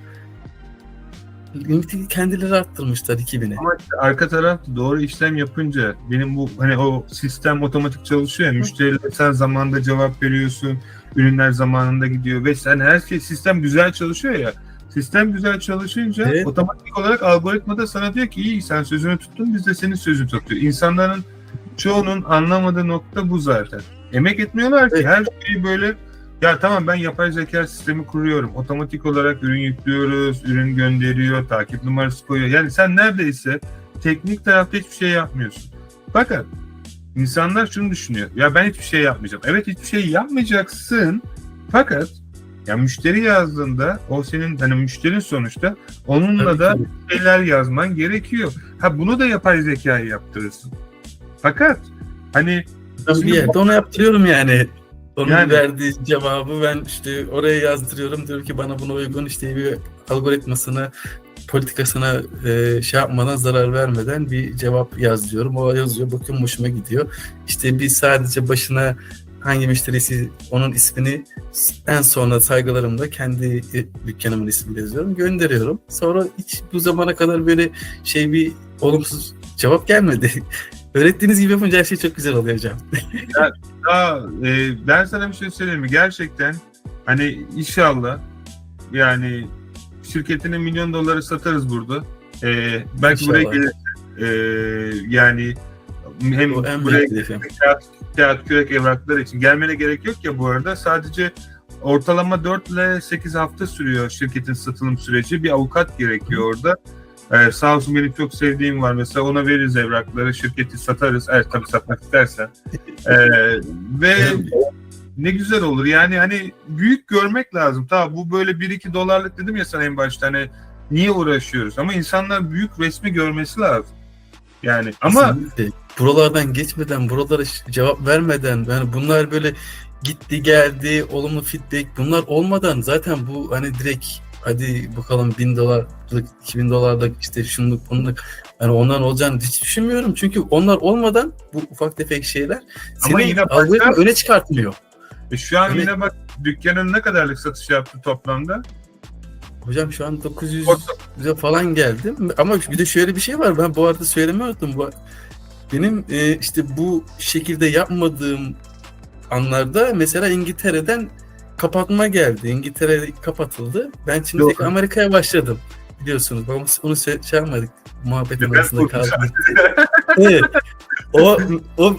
Limiti kendileri arttırmışlar 2000'e. Ama arka tarafta doğru işlem yapınca benim bu hani o sistem otomatik çalışıyor ya, müşterilere sen zamanında cevap veriyorsun, ürünler zamanında gidiyor ve sen her şey, sistem güzel çalışıyor ya. Sistem güzel çalışınca Evet. otomatik olarak algoritma da sana diyor ki iyi, sen sözünü tuttun, biz de senin sözünü tutuyor. İnsanların çoğunun anlamadığı nokta bu zaten. Emek etmiyorlar ki, Evet. her şeyi böyle ya tamam ben yapay zeka sistemi kuruyorum. Otomatik olarak ürün yüklüyoruz, ürün gönderiyor, takip numarası koyuyor. Yani sen neredeyse teknik tarafta hiçbir şey yapmıyorsun. Fakat insanlar şunu düşünüyor. Ya ben hiçbir şey yapmayacağım. Evet, hiçbir şey yapmayacaksın. Fakat ya müşteri yazdığında o senin hani müşterin sonuçta, onunla Tabii da ki. şeyler yazman gerekiyor. Ha bunu da yapay zekayı yaptırırsın. Fakat hani Ben bir yerde ona yaptırıyorum yani. Onun Yani- verdiği cevabı ben işte oraya yazdırıyorum. Diyorum ki bana buna uygun işte bir algoritmasına, politikasına şey yapmadan, zarar vermeden bir cevap yaz diyorum. O yazıyor. Bakıyorum hoşuma gidiyor. İşte bir sadece başına hangi müşterisi, onun ismini en sonra saygılarımla kendi dükkanımın ismini yazıyorum. Gönderiyorum. Sonra hiç bu zamana kadar böyle bir olumsuz cevap gelmedi. Öğrettiğiniz gibi yapınca her şey çok güzel oluyor hocam. Ben sana bir şey söyleyeyim mi? Gerçekten hani inşallah yani şirketine $1 milyon satarız burada. Belki İnşallah. buraya gelir. Yani hem O en buraya büyük hedefim. kağıt kürek evraklar için gelmene gerek yok ya bu arada. Sadece ortalama 4 ile 8 hafta sürüyor şirketin satılım süreci. Bir avukat gerekiyor orada. Sağ olsun benim çok sevdiğim var. Mesela ona veririz evrakları, şirketi satarız. Eğer tabii satmak istersen. Ve ne güzel olur. Yani hani büyük görmek lazım. Tamam bu böyle $1-2 dedim ya sana en başta. Hani niye uğraşıyoruz? Ama insanlar büyük resmi görmesi lazım. Yani ama Kesinlikle. Buralardan geçmeden, buralara cevap vermeden, yani bunlar böyle gitti geldi, olumlu feedback, bunlar olmadan zaten bu hani direkt hadi bakalım $1000'lık, $2000'lık işte şunluk bunluk, yani ondan olacağını hiç düşünmüyorum. Çünkü onlar olmadan bu ufak tefek şeyler Ama seni yine algoritma öne çıkartmıyor. şu an Evet. yine bak dükkanın ne kadarlık satış yaptı toplamda? Hocam şu an 900'e falan geldim. Ama bir de şöyle bir şey var. Ben bu arada söylemeyi unuttum. Benim işte bu şekilde yapmadığım anlarda mesela İngiltere'den kapatma geldi. İngiltere kapatıldı. Ben şimdi Yok. tekrar Amerika'ya başladım. Biliyorsunuz. Onu şey yapmadık. Muhabbetin arasında kaldı. Evet.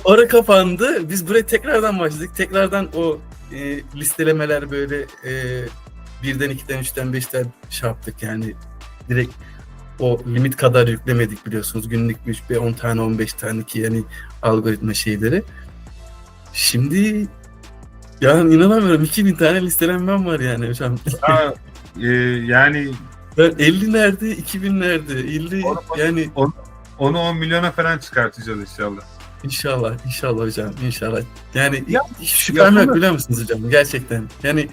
Orası kapandı. Biz buraya tekrardan başladık. Tekrardan o listelemeler böyle 1'den 2'den 3'ten 5'ten şey yaptık yani. Direkt o limit kadar yüklemedik biliyorsunuz. Günlük 10 tane 15 tane ki yani algoritma şeyleri. Şimdi yani inanamıyorum, 2000 tane listelenmem var yani hocam. Yani Ben 50 nerede, 2000 nerede? 50 yani onu 10 milyona falan çıkartacağız inşallah. İnşallah hocam, inşallah. Yani Ya, hiç şüphem yok yapılır. biliyor musunuz hocam? Gerçekten. Yani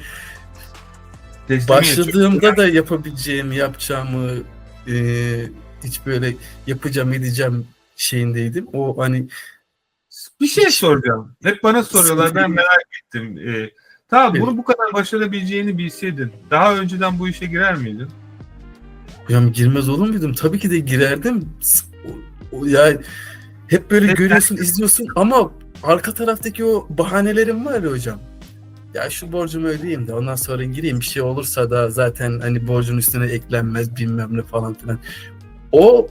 Teslimi başladığımda da yapabileceğimi, yapacağımı hiç böyle yapacağım, edeceğim şeyindeydim. O hani Bir şey soracağım. Hep bana soruyorlar. Ben merak ettim. Tamam, Evet. bunu bu kadar başarabileceğini bilseydin daha önceden bu işe girer miydin? Hocam girmez olur muydum? Tabii ki de girerdim. Ya hep böyle Hep görüyorsun, izliyorsun ama arka taraftaki o bahanelerim var ya hocam. Ya şu borcumu ödeyeyim de ondan sonra gireyim, bir şey olursa da zaten hani borcun üstüne eklenmez bilmem ne falan filan. O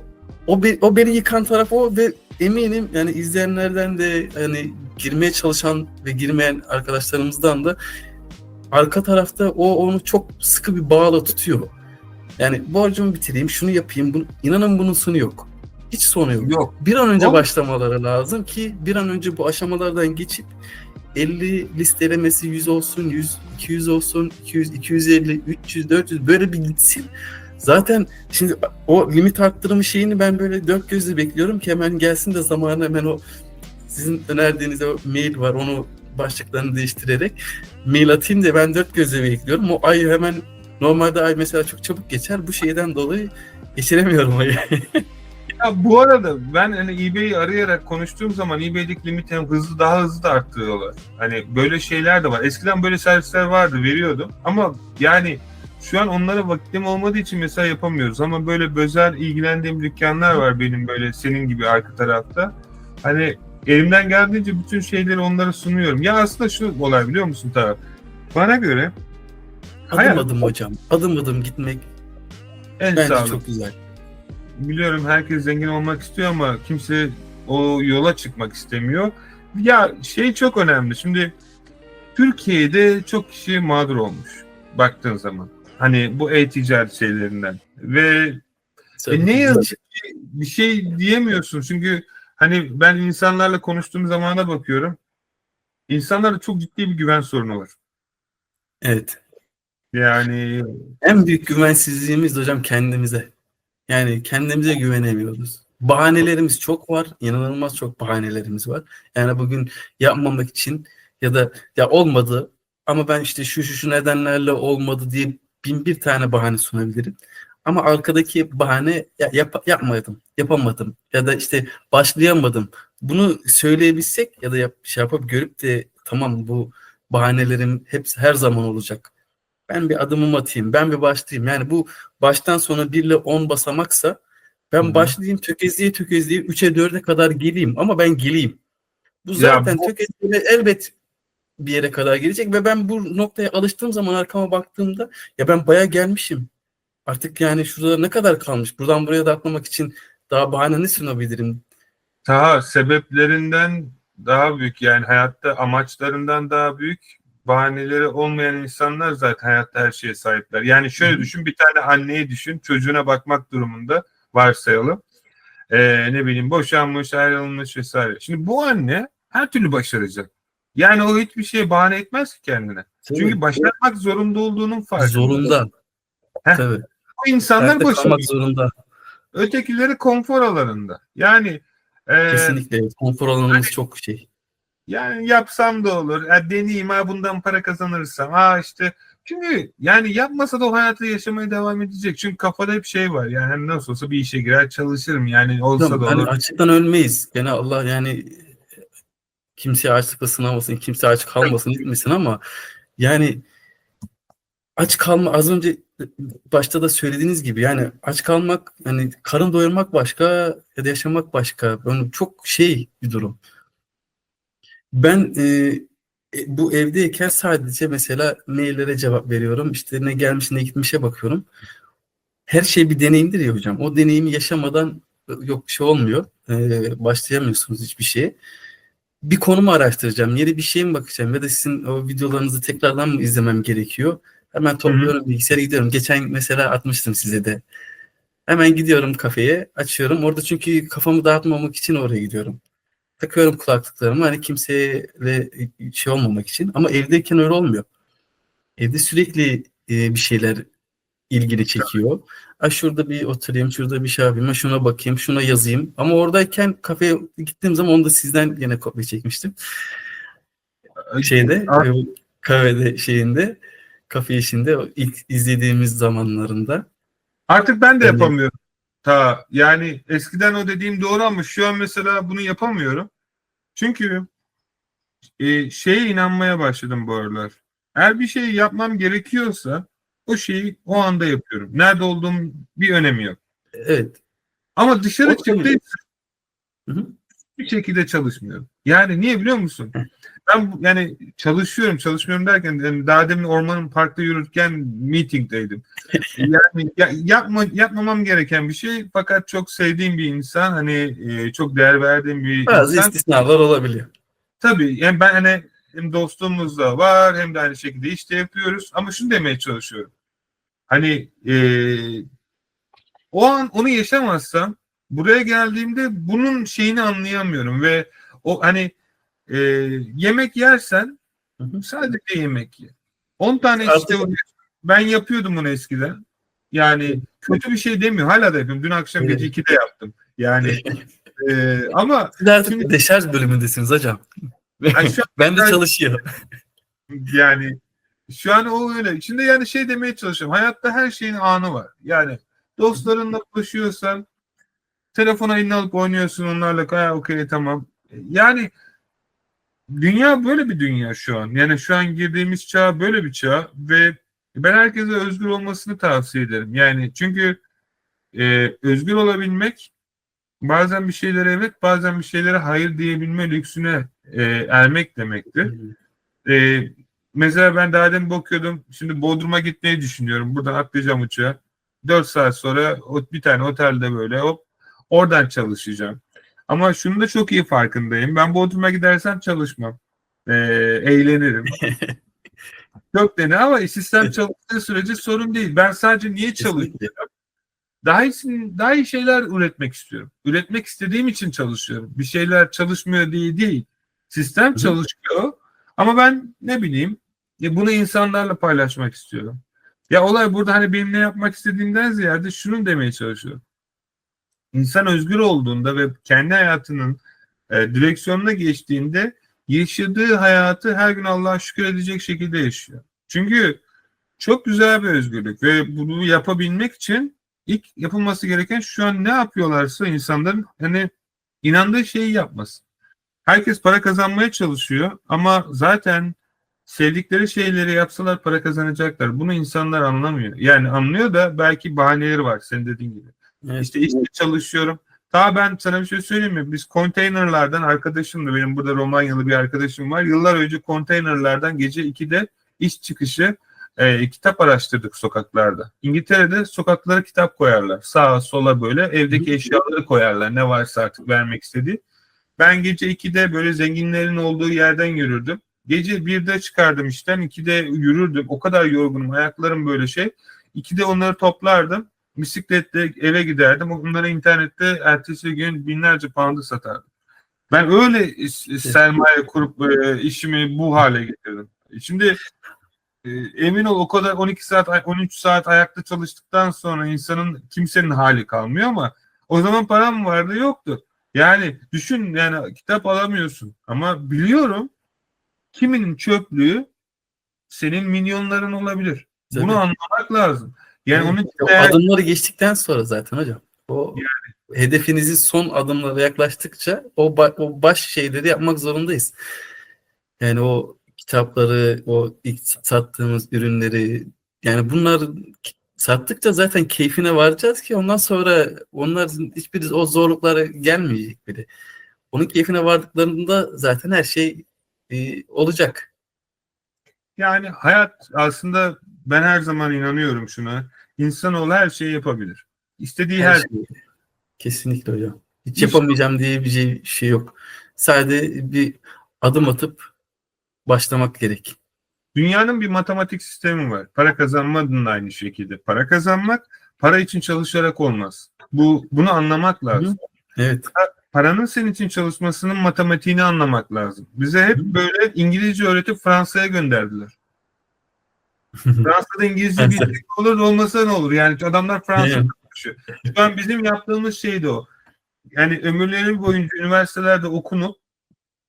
o beni yıkan taraf o ve eminim yani izleyenlerden de hani girmeye çalışan ve girmeyen arkadaşlarımızdan da arka tarafta o onu çok sıkı bir bağla tutuyor. Yani borcumu bitireyim, şunu yapayım. İnanın bunun sonu yok. Hiç sonu yok. yok. Bir an önce O başlamaları lazım ki bir an önce bu aşamalardan geçip 50 listelemesi 100 olsun, 100, 200 olsun, 200, 250, 300, 400 böyle bir gitsin. Zaten şimdi o limit arttırımı şeyini ben böyle dört gözle bekliyorum ki hemen gelsin de zamanı hemen o sizin önerdiğiniz o mail var onu başlıklarını değiştirerek mail atayım da ben dört gözle bekliyorum. O ay hemen normalde ay mesela çok çabuk geçer. Bu şeyden dolayı geçiremiyorum ayı. Ya bu arada ben hani eBay'i arayarak konuştuğum zaman eBay'deki limiti daha hızlı da arttırıyorlar. Hani böyle şeyler de var. Eskiden böyle servisler vardı, veriyordum. Ama yani şu an onlara vaktim olmadığı için mesela yapamıyoruz. Ama böyle özel ilgilendiğim dükkanlar var benim böyle senin gibi arka tarafta. Hani elimden geldiğince bütün şeyleri onlara sunuyorum. Ya aslında şu olay biliyor musun Tarık? Bana göre Adım hayat adım hocam. Adım adım gitmek en bence sağlıklı. çok güzel. Biliyorum herkes zengin olmak istiyor ama kimse o yola çıkmak istemiyor. Ya şey çok önemli. Şimdi Türkiye'de çok kişi mağdur olmuş baktığın zaman. Hani bu e-ticaret şeylerinden. Ve Tabii ne ki yazık hiç. ki bir şey diyemiyorsun. Çünkü hani ben insanlarla konuştuğum zamana bakıyorum. İnsanlarda çok ciddi bir güven sorunu var. Evet. Yani En büyük güvensizliğimiz de hocam kendimize. Yani kendimize güvenemiyoruz. Bahanelerimiz çok var. İnanılmaz çok bahanelerimiz var. Yani bugün yapmamak için ya da ya olmadı ama ben işte şu nedenlerle olmadı diye bin bir tane bahane sunabilirim. Ama arkadaki bahane yapmadım, yapamadım ya da işte başlayamadım. Bunu söyleyebilsek ya da şey yapıp görüp de tamam bu bahanelerim hepsi her zaman olacak. Ben bir adımımı atayım, ben bir başlayayım. Yani bu baştan sona 1 ile 10 basamaksa hı ben hı. başlayayım tökezleye 3'e 4'e kadar geleyim ama ben geleyim. Bu Ya zaten tökezleme elbet bir yere kadar gelecek ve ben bu noktaya alıştığım zaman arkama baktığımda ya ben bayağı gelmişim. Artık yani şurada ne kadar kalmış? Buradan buraya da atlamak için daha bahane ne sunabilirim? daha sebeplerinden daha büyük yani hayatta amaçlarından daha büyük bahaneleri olmayan insanlar zaten hayatta her şeye sahipler. Yani Hı şöyle hı. düşün, bir tane anneyi düşün, çocuğuna bakmak durumunda varsayalım. Ne bileyim boşanmış, ayrılmış vesaire. Şimdi bu anne her türlü başaracak. Yani o hiçbir şeye bahane etmez ki kendine. Tabii. Çünkü başarmak zorunda olduğunun farkında. Zorunda. Heh, Tabii. o insanlar Hayatta kalmak başarıyor. zorunda. Ötekileri konfor alanında. E, Kesinlikle. Konfor alanımız çok şey. Yani yapsam da olur. Ya deneyeyim ha bundan para kazanırsam. Ha işte çünkü yani yapmasa da o hayatı yaşamaya devam edecek. Çünkü kafada hep şey var. Yani hani nasıl olsa bir işe girer çalışırım. Yani olsa Hocam da hani olur. açlıktan ölmeyiz. Gene Allah yani kimseye açlıkla sınamasın, kimse aç kalmasın etmesin ama yani aç kalma az önce başta da söylediğiniz gibi yani aç kalmak hani karın doyurmak başka ya da yaşamak başka. Yani çok şey bir durum. Ben bu evdeyken sadece mesela maillere cevap veriyorum. İşte ne gelmiş ne gitmişe bakıyorum. Her şey bir deneyimdir ya hocam. O deneyimi yaşamadan yok bir şey olmuyor. Başlayamıyorsunuz hiçbir şeye. Bir konumu araştıracağım. Yeni bir şeye mi bakacağım ya da sizin o videolarınızı tekrardan mı izlemem gerekiyor? Hemen Hı hı. topluyorum bilgisayara gidiyorum. Geçen mesela atmıştım size de. Hemen gidiyorum kafeye, açıyorum. Orada çünkü kafamı dağıtmamak için oraya gidiyorum. Takıyorum kulaklıklarımı hani kimseyle şey olmamak için. Ama evdeyken öyle olmuyor. Evde sürekli bir şeyler ilgini çekiyor. Ha şurada bir oturayım, şurada bir şey yapayım, ha şuna bakayım, şuna yazayım. Ama oradayken kafeye gittiğim zaman onu da sizden yine kopya çekmiştim. Şeyde, kahvede şeyinde, kafe işinde o ilk izlediğimiz zamanlarında. Artık ben de Yani yapamıyorum. Yani eskiden o dediğim doğru ama şu an mesela bunu yapamıyorum. Çünkü şeye inanmaya başladım bu aralar. Eğer bir şey yapmam gerekiyorsa o şeyi o anda yapıyorum. Nerede olduğum bir önemi yok. Evet. Ama dışarı O tabii. çıktığım Hı hı. bir şekilde çalışmıyorum. Yani niye biliyor musun? Ben yani çalışmıyorum derken yani daha demin ormanın parkta yürürken meetingdeydim. Yani yapmamam gereken bir şey fakat çok sevdiğim bir insan hani çok değer verdiğim bir Bazı insan. istisnalar olabiliyor. Tabii yani ben hani hem dostluğumuz da var hem de aynı şekilde işte yapıyoruz ama şunu demeye çalışıyorum. Hani o an onu yaşamazsam buraya geldiğimde bunun şeyini anlayamıyorum ve o hani e, yemek yersen Hı hı. sadece yemek ye. 10 tane işte Artık ben yapıyordum bunu eskiden. Yani kötü bir şey demiyor. Hala da yapıyorum. Dün akşam gece evet. 2'de yaptım. Yani ama Siz artık şimdi bir deşarj bölümündesiniz hocam. yani şu Ben de an çalışıyor. yani şu an o öyle. Şimdi yani şey demeye çalışıyorum. Hayatta her şeyin anı var. Yani dostlarınla buluşuyorsan telefona eline alıp oynuyorsun onlarla. Ha, okey tamam. Yani dünya böyle bir dünya şu an. Yani şu an girdiğimiz çağ böyle bir çağ ve ben herkese özgür olmasını tavsiye ederim. Yani çünkü özgür olabilmek bazen bir şeylere evet bazen bir şeylere hayır diyebilme lüksüne ermek demektir. E, Mesela ben daha demin bakıyordum. Şimdi Bodrum'a gitmeyi düşünüyorum. Buradan atlayacağım uçağa. 4 saat sonra bir tane otelde böyle hop oradan çalışacağım. Ama şunu da çok iyi farkındayım. Ben Bodrum'a gidersem çalışmam. Eğlenirim. Çok dene ama sistem çalıştığı sürece sorun değil. Ben sadece niye çalışıyorum? Kesinlikle. Daha iyi şeyler üretmek istiyorum. Üretmek istediğim için çalışıyorum. Bir şeyler çalışmıyor diye değil. Sistem Hı hı. çalışıyor ama ben ne bileyim bunu insanlarla paylaşmak istiyorum. Ya olay burada hani benim ne yapmak istediğimden ziyade şunu demeye çalışıyorum. İnsan özgür olduğunda ve kendi hayatının direksiyonuna geçtiğinde yaşadığı hayatı her gün Allah'a şükür edecek şekilde yaşıyor. Çünkü çok güzel bir özgürlük ve bunu yapabilmek için ilk yapılması gereken şu an ne yapıyorlarsa insanların hani inandığı şeyi yapması. Herkes para kazanmaya çalışıyor ama zaten sevdikleri şeyleri yapsalar para kazanacaklar. Bunu insanlar anlamıyor. Yani anlıyor da belki bahaneleri var senin dediğin gibi. Evet. İşte çalışıyorum. Daha ben sana bir şey söyleyeyim mi? Biz konteynerlardan arkadaşımla benim burada Romanyalı bir arkadaşım var. Yıllar önce konteynerlardan gece 2'de iş çıkışı kitap araştırdık sokaklarda. İngiltere'de sokaklara kitap koyarlar. Sağa sola böyle evdeki eşyaları koyarlar. Ne varsa artık vermek istediği. Ben gece 2'de böyle zenginlerin olduğu yerden yürürdüm. Gece 1'de çıkardım işten, 2'de yürürdüm. O kadar yorgunum, ayaklarım böyle şey. 2'de onları toplardım. Bisikletle eve giderdim. Onları internette ertesi gün binlerce pound'a satardım. Ben öyle sermaye kurup işimi bu hale getirdim. Şimdi emin ol o kadar 12 saat 13 saat ayakta çalıştıktan sonra insanın kimsenin hali kalmıyor ama o zaman param mı vardı yoktu. Yani düşün yani kitap alamıyorsun ama biliyorum kiminin çöplüğü senin milyonların olabilir. Bunu Tabii. anlamak lazım. Yani Evet. onun için O adımları geçtikten sonra zaten hocam. O hedefinizin son adımlara yaklaştıkça o baş şeyleri yapmak zorundayız. Yani o kitapları, o ilk sattığımız ürünleri yani bunları sattıkça zaten keyfine varacağız ki ondan sonra onların hiçbir o zorluklara gelmeyecek bile. Onun keyfine vardıklarında zaten her şey olacak. yani hayat aslında ben her zaman inanıyorum şuna. İnsanoğlu her şeyi yapabilir. İstediği Her her şey. Kesinlikle hocam. Hiç hiç yapamayacağım diye bir şey yok. Sadece bir adım atıp başlamak gerek. Dünyanın bir matematik sistemi var. Para kazanmanın da aynı şekilde. Para kazanmak para için çalışarak olmaz. Bunu anlamak Hı? lazım. Evet. Paranın senin için çalışmasının matematiğini anlamak lazım. Bize hep böyle İngilizce öğretip Fransa'ya gönderdiler. Fransa'da İngilizce bir şey olur da olmasa ne olur? Yani adamlar Fransa'da Evet. konuşuyor. Şu an bizim yaptığımız şey de o. Yani ömürleri boyunca üniversitelerde okunup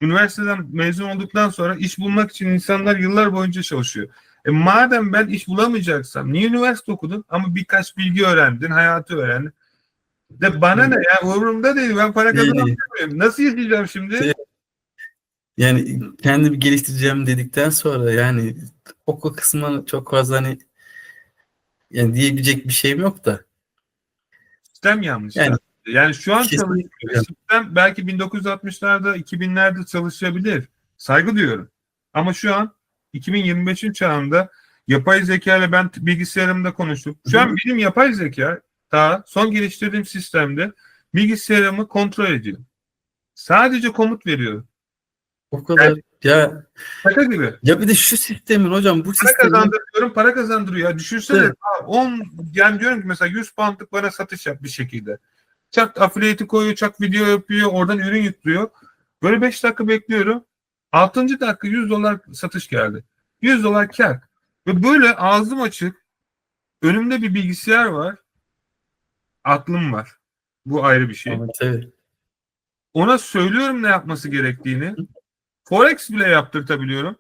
üniversiteden mezun olduktan sonra iş bulmak için insanlar yıllar boyunca çalışıyor. Madem ben iş bulamayacaksam niye üniversite okudun ama birkaç bilgi öğrendin, hayatı öğrendin. De bana ne ya umurumda değil ben para Değil, değil. kazanamıyorum. Nasıl yaşayacağım şimdi? Yani kendimi geliştireceğim dedikten sonra yani o kısmına çok fazla hani yani diyebilecek bir şeyim yok da. Sistem yanlış Yani da. Yani şu an kesinlikle çalışıyor. hocam. Sistem belki 1960'larda, 2000'lerde çalışabilir. Saygı duyuyorum. Ama şu an 2025'in çağında yapay zeka ile ben bilgisayarımda konuştum. Hı Şu hı. an benim yapay zeka daha son geliştirdiğim sistemde bilgisayarımı kontrol ediyor. Sadece komut veriyor. O Yani kadar ya, şaka gibi. ya bir de şu sistemin hocam, bu Para sistemin kazandırıyorum, para kazandırıyor. Ya düşünsene, de 10, yani diyorum ki mesela 100 poundlık bana satış yap bir şekilde. Çak affiliate'i koyuyor, çak video yapıyor, oradan ürün yüklüyor. Böyle 5 dakika bekliyorum. 6. dakika $100 satış geldi. $100 kar. Ve böyle ağzım açık, önümde bir bilgisayar var, aklım var. Bu ayrı bir şey. ama tabii. Ona söylüyorum ne yapması gerektiğini. Forex bile yaptırtabiliyorum.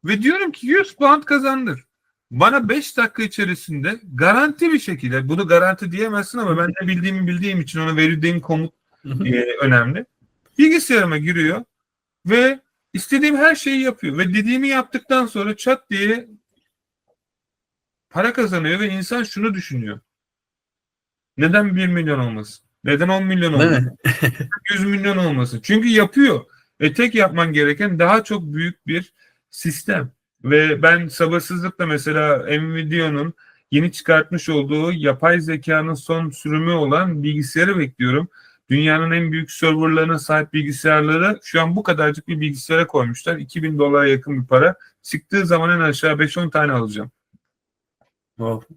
Ve diyorum ki 100 pound kazandır. Bana 5 dakika içerisinde garanti bir şekilde, bunu garanti diyemezsin ama ben de bildiğim için ona verdiğim komut Hı hı. önemli. Bilgisayarıma giriyor ve istediğim her şeyi yapıyor. Ve dediğimi yaptıktan sonra çat diye para kazanıyor ve insan şunu düşünüyor. Neden 1 milyon olmasın? Neden 10 milyon Değil olmasın? mi? 100 milyon olmasın? Çünkü yapıyor. Tek yapman gereken daha çok büyük bir sistem. Ve ben sabırsızlıkla mesela Nvidia'nın yeni çıkartmış olduğu yapay zekanın son sürümü olan bilgisayarı bekliyorum. Dünyanın en büyük serverlarına sahip bilgisayarları şu an bu kadarcık bir bilgisayara koymuşlar. $2000 yakın bir para. Çıktığı zaman en aşağı 5-10 tane alacağım. Wow.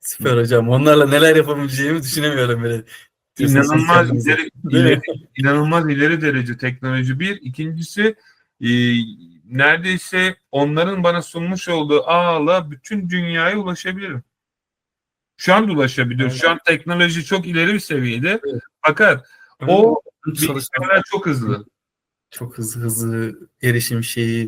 Süper hocam. Onlarla neler yapabileceğimi düşünemiyorum böyle. Diyorsunuz İnanılmaz kendinize. ileri, Değil ileri, mi? inanılmaz ileri derece teknoloji bir. İkincisi e, neredeyse onların bana sunmuş olduğu ağla bütün dünyaya ulaşabilirim. Şu an da ulaşabiliyor. Evet. Şu an teknoloji çok ileri bir seviyede. Evet. Fakat Ön o çalışma bilgisayarlar çok hızlı. çok hızlı erişim şeyi,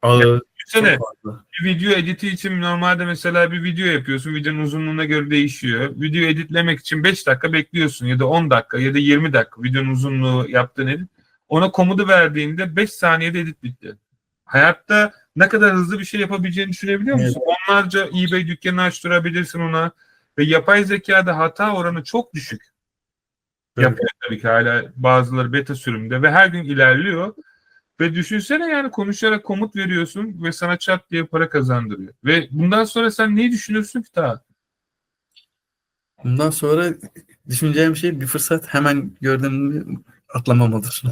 Yani ağı çok düşünsene, fazla. bir video editi için normalde mesela bir video yapıyorsun. Videonun uzunluğuna göre değişiyor. Video editlemek için 5 dakika bekliyorsun ya da 10 dakika ya da 20 dakika videonun uzunluğu yaptığın edit. Ona komutu verdiğinde 5 saniyede edit bitti. Hayatta ne kadar hızlı bir şey yapabileceğini düşünebiliyor Evet. musun? Onlarca eBay dükkanı açtırabilirsin ona ve yapay zekada hata oranı çok düşük. Tabii. Yapıyor tabii ki hala bazıları beta sürümde ve her gün ilerliyor. Ve düşünsene yani konuşarak komut veriyorsun ve sana çat diye para kazandırıyor. Ve bundan sonra sen neyi düşünürsün ki daha? Bundan sonra düşüneceğim şey, bir fırsat hemen gördüğümde atlamamadır.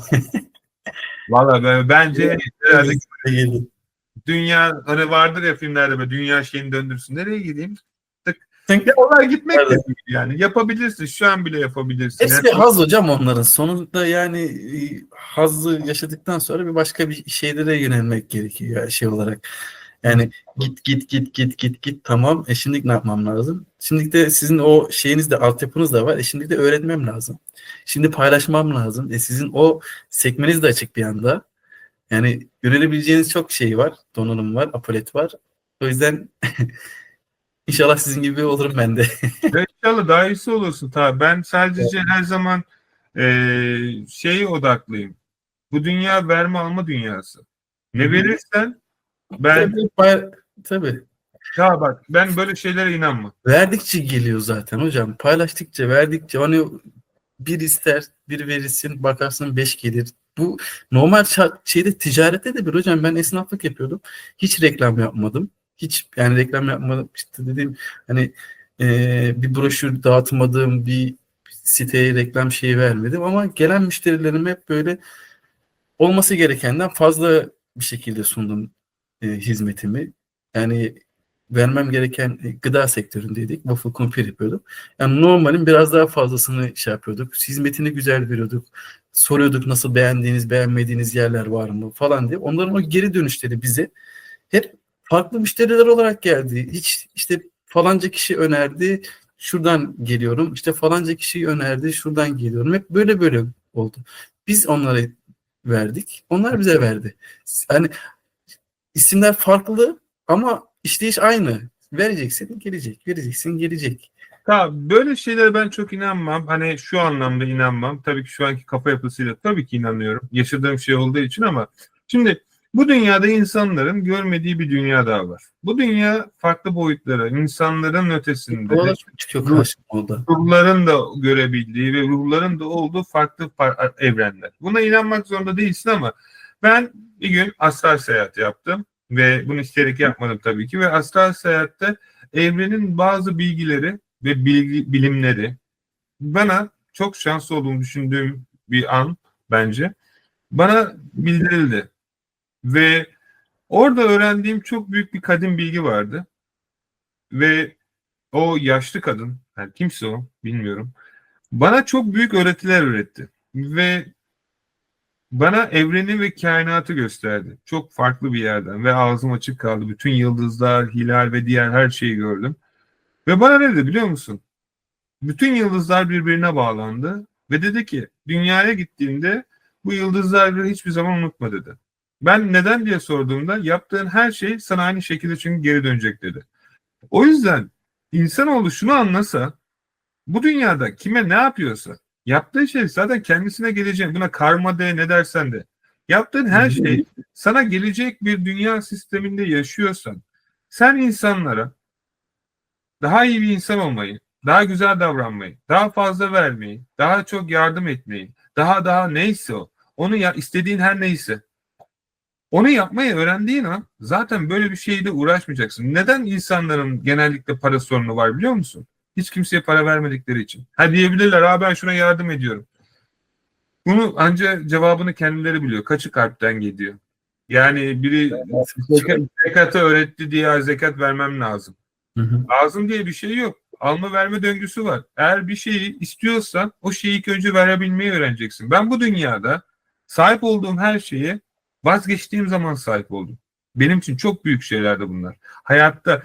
Valla bence herhalde Evet. Geliyor. dünya hani vardır ya filmlerde böyle dünya şeyini döndürsün. Nereye gideyim? Tık. Çünkü Ya olay gitmek de nerede? değil yani. Yapabilirsin. Şu an bile yapabilirsin. Hepsi Yani bir haz hocam onların. Sonunda yani hazzı yaşadıktan sonra bir başka bir şeylere yönelmek gerekiyor ya, şey olarak. Yani git tamam. Şimdi ne yapmam lazım? Şimdi de sizin o şeyiniz de, altyapınız da var. Şimdi de öğretmem lazım. Şimdi paylaşmam lazım. Sizin o sekmeniz de açık bir anda. Yani yönelebileceğiniz çok şey var. Donanım var, apolet var. O yüzden inşallah sizin gibi olurum ben de. inşallah daha iyisi olursun. Tabii ben sadece her zaman şeye odaklıyım. Bu dünya verme alma dünyası. Ne verirsen ben Tabii, tabii. ya bak ben böyle şeylere inanmam. Verdikçe geliyor zaten hocam. Paylaştıkça, verdikçe, hani bir ister, bir verirsin, bakarsın 5 gelir. Bu normal şeyde, ticarette de bir hocam, ben esnaflık yapıyordum. Hiç reklam yapmadım. Hiç yani reklam yapmadım. İşte dediğim hani bir broşür dağıtmadım, bir siteye reklam şeyi vermedim ama gelen müşterilerim hep böyle olması gerekenden fazla bir şekilde sundum hizmetimi. Yani vermem gereken gıda sektöründeydik. Waffle kumpir yapıyordum. Yani normalin biraz daha fazlasını şey yapıyorduk. Hizmetini güzel veriyorduk. Soruyorduk nasıl, beğendiğiniz, beğenmediğiniz yerler var mı falan diye. Onların o geri dönüşleri bize hep farklı müşteriler olarak geldi. Hiç işte falanca kişi önerdi, şuradan geliyorum. İşte falanca kişi önerdi, şuradan geliyorum. Hep böyle böyle oldu. Biz onlara verdik, onlar bize verdi. Yani isimler farklı ama işleyiş aynı. Vereceksin, gelecek. Vereceksin, gelecek. Böyle şeylere ben çok inanmam. Hani şu anlamda inanmam. Tabii ki şu anki kafa yapısıyla tabii ki inanıyorum. Yaşadığım şey olduğu için ama şimdi bu dünyada insanların görmediği bir dünya daha var. Bu dünya farklı boyutlara, insanların ötesinde, Valla çok çıkıyor ruh- karşıma o da. ruhların da görebildiği ve ruhların da olduğu farklı evrenler. Buna inanmak zorunda değilsin ama ben bir gün astral seyahat yaptım ve bunu isteyerek yapmadım tabii ki ve astral seyahatte evrenin bazı bilgileri ve bilimleri bana çok şanslı olduğumu düşündüğüm bir an bence bana bildirildi ve orada öğrendiğim çok büyük bir kadim bilgi vardı ve o yaşlı kadın, yani kimse o bilmiyorum, bana çok büyük öğretiler öğretti ve bana evreni ve kainatı gösterdi. Çok farklı bir yerden ve ağzım açık kaldı. Bütün yıldızlar, hilal ve diğer her şeyi gördüm. Ve bana ne dedi biliyor musun? Bütün yıldızlar birbirine bağlandı ve dedi ki dünyaya gittiğinde bu yıldızları hiçbir zaman unutma dedi. Ben neden diye sorduğumda yaptığın her şey sana aynı şekilde çünkü geri dönecek dedi. O yüzden insanoğlu şunu anlasa bu dünyada kime ne yapıyorsa yaptığı şey zaten kendisine gelecek. Buna karma de ne dersen de. Yaptığın her şey sana gelecek bir dünya sisteminde yaşıyorsan sen insanlara daha iyi bir insan olmayı, daha güzel davranmayı, daha fazla vermeyi, daha çok yardım etmeyi, daha neyse o. Onu ya istediğin her neyse. Onu yapmayı öğrendiğin an zaten böyle bir şeyle uğraşmayacaksın. Neden insanların genellikle para sorunu var biliyor musun? Hiç kimseye para vermedikleri için. Ha diyebilirler, ben şuna yardım ediyorum. Bunu ancak cevabını kendileri biliyor. Kaçı kalpten geliyor. Yani biri zekatı öğretti diye zekat vermem lazım. Hı hı. Lazım diye bir şey yok. Alma verme döngüsü var. Eğer bir şeyi istiyorsan o şeyi ilk önce verebilmeyi öğreneceksin. Ben bu dünyada sahip olduğum her şeye vazgeçtiğim zaman sahip oldum. Benim için çok büyük şeylerdi bunlar. Hayatta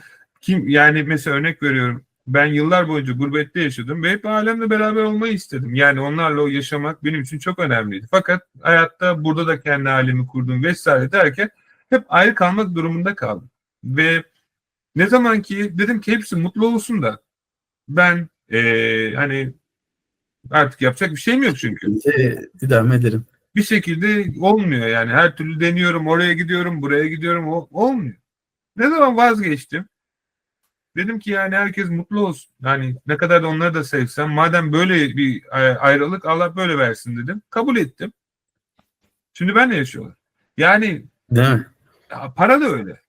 yani mesela örnek veriyorum. Ben yıllar boyunca gurbette yaşadım ve hep ailemle beraber olmayı istedim. Yani onlarla o yaşamak benim için çok önemliydi. Fakat hayatta burada da kendi ailemi kurdum vesaire derken hep ayrı kalmak durumunda kaldım. Ve ne zaman ki dedim ki hepsi mutlu olsun da ben hani artık yapacak bir şeyim yok çünkü. Devam ederim. Bir şekilde olmuyor yani. Her türlü deniyorum, oraya gidiyorum, buraya gidiyorum, olmuyor. Ne zaman vazgeçtim? Dedim ki yani herkes mutlu olsun. Yani ne kadar da onları da sevsem, madem böyle bir ayrılık Allah böyle versin dedim. Kabul ettim. Şimdi benle yaşıyorlar. Yani Değil mi? para da öyle.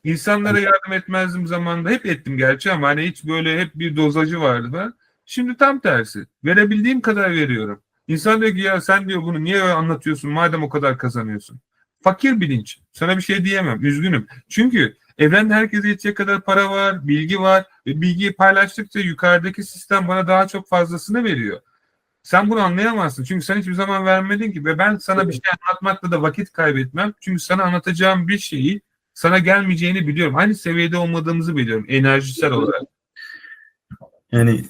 İnsanlara yardım etmezdim zamanında. Hep ettim gerçi ama hani hiç böyle hep bir dozajı vardı ben. Şimdi tam tersi. Verebildiğim kadar veriyorum. İnsan diyor ki ya sen diyor bunu niye öyle anlatıyorsun madem o kadar kazanıyorsun. Fakir bilinç. Sana bir şey diyemem. Üzgünüm. Çünkü evrende herkese yetecek kadar para var, bilgi var ve bilgiyi paylaştıkça yukarıdaki sistem bana daha çok fazlasını veriyor. Sen bunu anlayamazsın. Çünkü sen hiçbir zaman vermedin ki ve ben sana bir şey anlatmakla da vakit kaybetmem. Çünkü sana anlatacağım bir şeyi sana gelmeyeceğini biliyorum. Aynı seviyede olmadığımızı biliyorum enerjisel olarak. Yani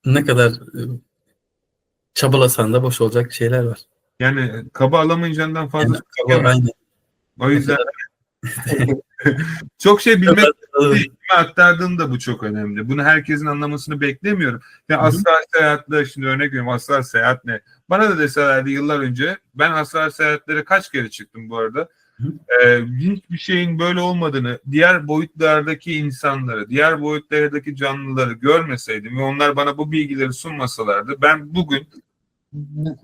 ne kadar çabalasan da boş olacak şeyler var. Yani kaba alamayacağından fazla Yani, aynen. o yüzden Ne kadar çok şey bilmek alır. aktardığım da bu çok önemli. Bunu herkesin anlamasını beklemiyorum. Ve astral seyahatle şimdi örnek veriyorum astral seyahat ne? Bana da deselerdi yıllar önce ben astral seyahatlere kaç kere çıktım bu arada. Hiçbir şeyin böyle olmadığını, diğer boyutlardaki insanları, diğer boyutlardaki canlıları görmeseydim ve onlar bana bu bilgileri sunmasalardı ben bugün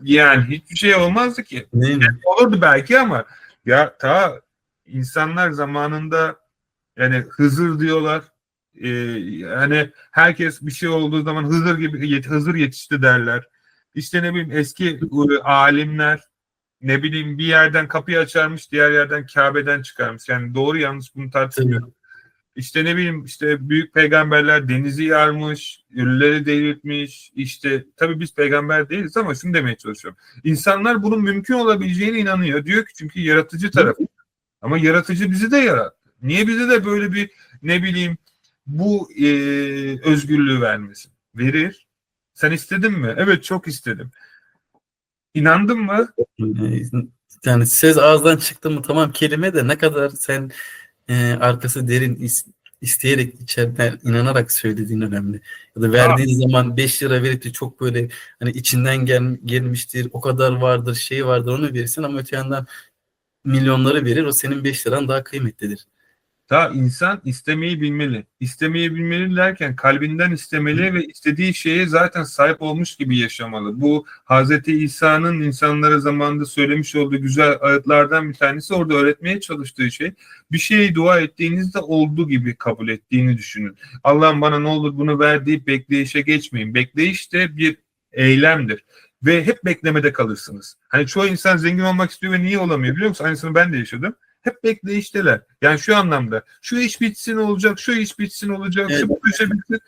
yani hiçbir şey olmazdı ki. Değil mi? Olurdu belki ama ya insanlar zamanında yani Hızır diyorlar. Yani herkes bir şey olduğu zaman Hızır gibi Hızır yetişti derler. İşte ne bileyim eski alimler ne bileyim bir yerden kapıyı açarmış diğer yerden Kabe'den çıkarmış. Yani doğru yanlış bunu tartışmıyorum. İşte ne bileyim işte büyük peygamberler denizi yarmış, ölüleri diriltmiş. İşte tabii biz peygamber değiliz ama şunu demeye çalışıyorum. İnsanlar bunun mümkün olabileceğine inanıyor. Diyor ki çünkü yaratıcı tarafı. Ama yaratıcı bizi de yarattı. Niye bize de böyle bir ne bileyim bu özgürlüğü vermesin? Verir. Sen istedin mi? Evet çok istedim. İnandın mı? Yani söz ağızdan çıktı mı tamam kelime de ne kadar sen arkası derin isteyerek, içeriden inanarak söylediğin önemli. Ya da Ha, verdiğin zaman 5 lira verip de çok böyle hani içinden gelmiştir, o kadar vardır, şey vardır, onu verirsin ama öte yandan milyonları verir, o senin 5 liran daha kıymetlidir. ta insan istemeyi bilmeli. İstemeyi bilmeli derken kalbinden istemeli ve istediği şeye zaten sahip olmuş gibi yaşamalı. Bu Hazreti İsa'nın insanlara zamanında söylemiş olduğu güzel ağıtlardan bir tanesi, orada öğretmeye çalıştığı şey, bir şeyi dua ettiğinizde olduğu gibi kabul ettiğini düşünün. Allah'ım bana ne olur bunu ver deyip bekleyişe geçmeyin. Bekleyiş de bir eylemdir. Ve hep beklemede kalırsınız. Hani çoğu insan zengin olmak istiyor ve niye olamıyor biliyor musun? Aynısını ben de yaşadım. Hep bekleyişteler. Yani şu anlamda, şu iş bitsin olacak, şu iş bitsin olacak, Evet, şu proje bitsin.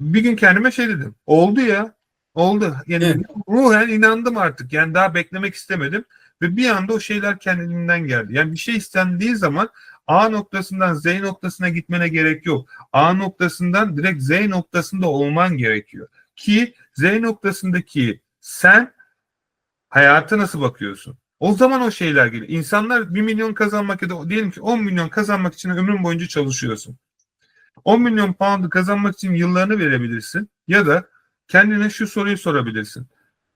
Bir gün kendime şey dedim. Oldu ya. Oldu. Yani evet. ruhen inandım artık. Yani daha beklemek istemedim. Ve bir anda o şeyler kendiliğinden geldi. Yani bir şey istendiği zaman A noktasından Z noktasına gitmene gerek yok. A noktasından direkt Z noktasında olman gerekiyor. Ki Z noktasındaki sen hayata nasıl bakıyorsun? O zaman o şeyler geliyor. İnsanlar 1 milyon kazanmak ya da diyelim ki 10 milyon kazanmak için ömrün boyunca çalışıyorsun. 10 milyon pound'u kazanmak için yıllarını verebilirsin ya da kendine şu soruyu sorabilirsin.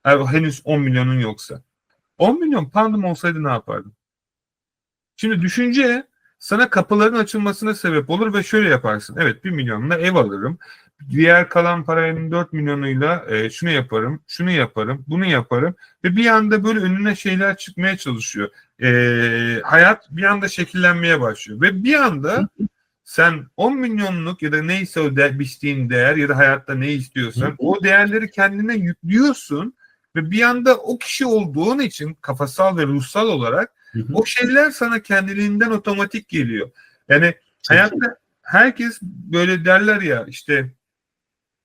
Eğer henüz 10 milyonun yoksa. 10 milyon pound'um olsaydı ne yapardım? Şimdi düşünce sana kapıların açılmasına sebep olur ve şöyle yaparsın. Evet, 1 milyonla ev alırım. Diğer kalan paranın 4 milyonuyla şunu yaparım, şunu yaparım, bunu yaparım. Ve bir anda böyle önüne şeyler çıkmaya çalışıyor. Hayat bir anda şekillenmeye başlıyor. Ve bir anda sen 10 milyonluk ya da neyse o biçtiğin değer ya da hayatta ne istiyorsan o değerleri kendine yüklüyorsun. Ve bir anda o kişi olduğun için kafasal ve ruhsal olarak o şeyler sana kendiliğinden otomatik geliyor. Yani hayatta herkes böyle derler ya, işte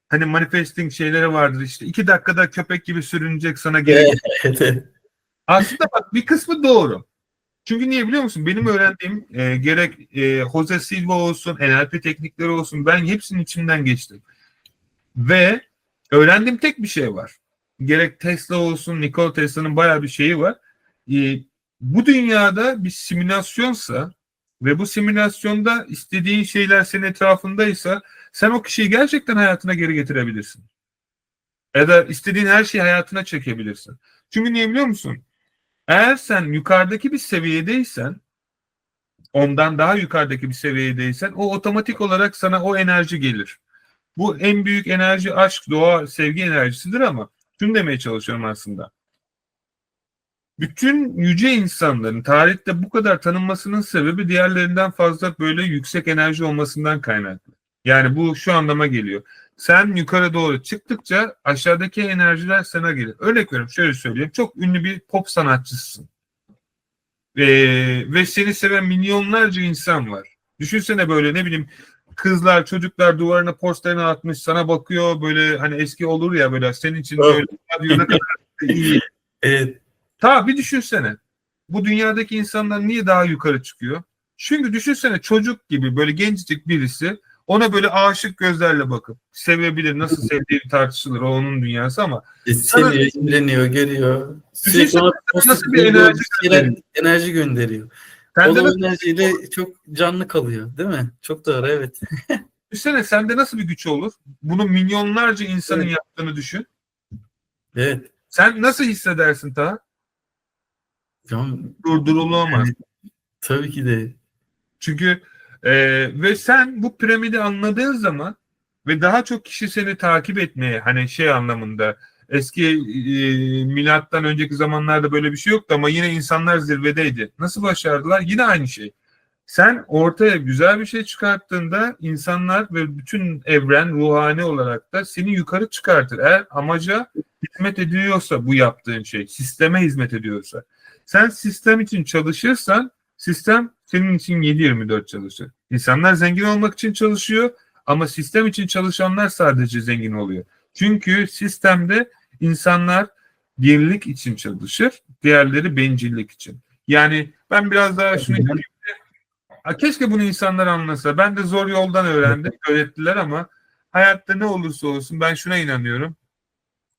hani manifesting şeyleri vardır, işte 2 dakikada köpek gibi sürünecek sana geri Evet, gelir. evet. Aslında bak, bir kısmı doğru. Çünkü niye biliyor musun? Benim öğrendiğim gerek Jose Silva olsun, NLP teknikleri olsun, ben hepsinin içinden geçtim. Ve öğrendiğim tek bir şey var. Gerek Tesla olsun, Nikola Tesla'nın bayağı bir şeyi var. E, Bu dünyada bir simülasyonsa ve bu simülasyonda istediğin şeyler senin etrafındaysa sen o kişiyi gerçekten hayatına geri getirebilirsin. Ya da istediğin her şeyi hayatına çekebilirsin. Çünkü niye biliyor musun? Eğer sen yukarıdaki bir seviyedeysen, ondan daha yukarıdaki bir seviyedeysen, o otomatik olarak sana o enerji gelir. Bu en büyük enerji aşk, doğa, sevgi enerjisidir ama şunu demeye çalışıyorum aslında. Bütün yüce insanların tarihte bu kadar tanınmasının sebebi diğerlerinden fazla böyle yüksek enerji olmasından kaynaklı. Yani bu şu anlama geliyor. Sen yukarı doğru çıktıkça aşağıdaki enerjiler sana gelir. Örnek veriyorum, şöyle söyleyeyim. Çok ünlü bir pop sanatçısın. Ve seni seven milyonlarca insan var. Düşünsene, böyle ne bileyim, kızlar, çocuklar duvarına posterini atmış, sana bakıyor, böyle hani eski olur ya, böyle senin için Oh. böyle radyo ne kadar iyi. Evet. Ta bir düşünsene. Bu dünyadaki insanlar niye daha yukarı çıkıyor? Çünkü düşünsene, çocuk gibi böyle gencecik birisi ona böyle aşık gözlerle bakıp sevebilir. Nasıl sevdiği tartışılır, o onun dünyası ama sana Seviyor, imreniyor, görüyor. Sürekli düşünsene, ona nasıl pozitif bir duygu, enerji bir şeyler, gönderiyor. enerji gönderiyor. O Sende da o nasıl enerjiyle çok canlı kalıyor, değil mi? Çok doğru, evet. Düşünsene, sende nasıl bir güç olur? Bunu milyonlarca insanın Evet. yaptığını düşün. Evet. Sen nasıl hissedersin ta? Tamam. Durdurulamaz. Yani, tabii ki de. Çünkü ve sen bu piramidi anladığın zaman ve daha çok kişi seni takip etmeye, hani şey anlamında, eski milattan önceki zamanlarda böyle bir şey yoktu ama yine insanlar zirvedeydi. Nasıl başardılar? Yine aynı şey. Sen ortaya güzel bir şey çıkarttığında insanlar ve bütün evren ruhani olarak da seni yukarı çıkartır. Eğer amaca hizmet ediyorsa bu yaptığın şey, sisteme hizmet ediyorsa. Sen sistem için çalışırsan sistem senin için 7/24 çalışır. İnsanlar zengin olmak için çalışıyor ama sistem için çalışanlar sadece zengin oluyor. Çünkü sistemde insanlar birlik için çalışır, diğerleri bencillik için. Yani ben biraz daha şunu, keşke bunu insanlar anlasa. Ben de zor yoldan öğrendim, öğrettiler ama hayatta ne olursa olsun ben şuna inanıyorum.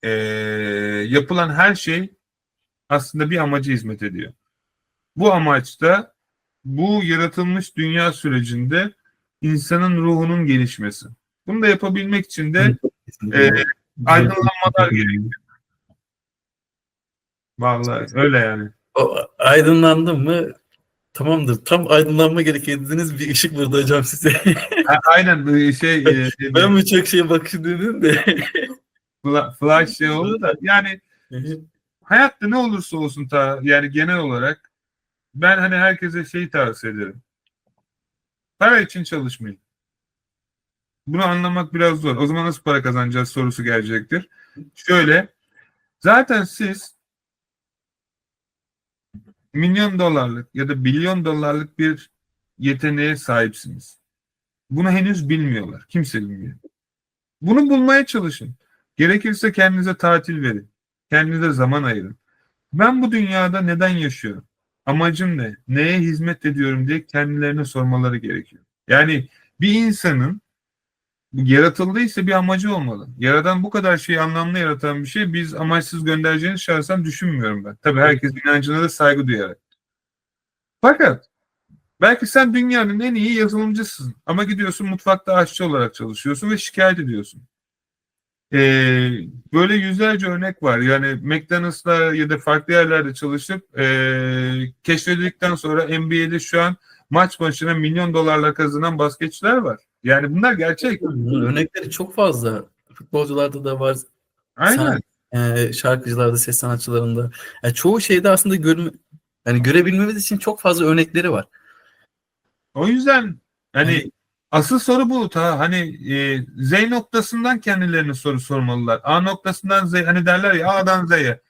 Ee, Yapılan her şey aslında bir amaca hizmet ediyor. Bu amaçta bu yaratılmış dünya sürecinde insanın ruhunun gelişmesi. Bunu da yapabilmek için de Kesinlikle. aydınlanmalar gerekiyor. Vallahi öyle yani. O aydınlandım mı? Tamamdır. Tam aydınlanma gerektiğiniz bir ışık burada hocam size. Aynen Ben mi çok şeye bakıyordum de. flash şey oldu da yani hayatta ne olursa olsun yani genel olarak ben hani herkese şeyi tavsiye ederim. Para için çalışmayın. Bunu anlamak biraz zor. O zaman nasıl para kazanacağız sorusu gelecektir. Şöyle, zaten siz milyon dolarlık ya da milyon dolarlık bir yeteneğe sahipsiniz. Bunu henüz bilmiyorlar. Kimse bilmiyor. Bunu bulmaya çalışın. Gerekirse kendinize tatil verin. Kendinize zaman ayırın. Ben bu dünyada neden yaşıyorum? Amacım ne? Neye hizmet ediyorum diye kendilerine sormaları gerekiyor. Yani bir insanın yaratıldıysa bir amacı olmalı. Yaradan bu kadar şeyi anlamlı yaratan bir şey biz amaçsız göndereceğini şahsen düşünmüyorum ben. Tabii herkes inancına da saygı duyarak. Fakat belki sen dünyanın en iyi yazılımcısın ama gidiyorsun mutfakta aşçı olarak çalışıyorsun ve şikayet ediyorsun. Ee, Böyle yüzlerce örnek var. Yani McDonald's'la ya da farklı yerlerde çalışıp keşfedildikten sonra NBA'de şu an maç başına milyon dolarlar kazanan basketçiler var. Yani bunlar gerçek. Örnekleri çok fazla. Futbolcularda da var. Aynen. Şarkıcılarda, ses sanatçılarında. Yani çoğu şeyde aslında yani görebilmemiz için çok fazla örnekleri var. O yüzden hani Yani, asıl soru bu hani Z noktasından kendilerine soru sormalılar. A noktasından Z hani derler ya A'dan Z'ye.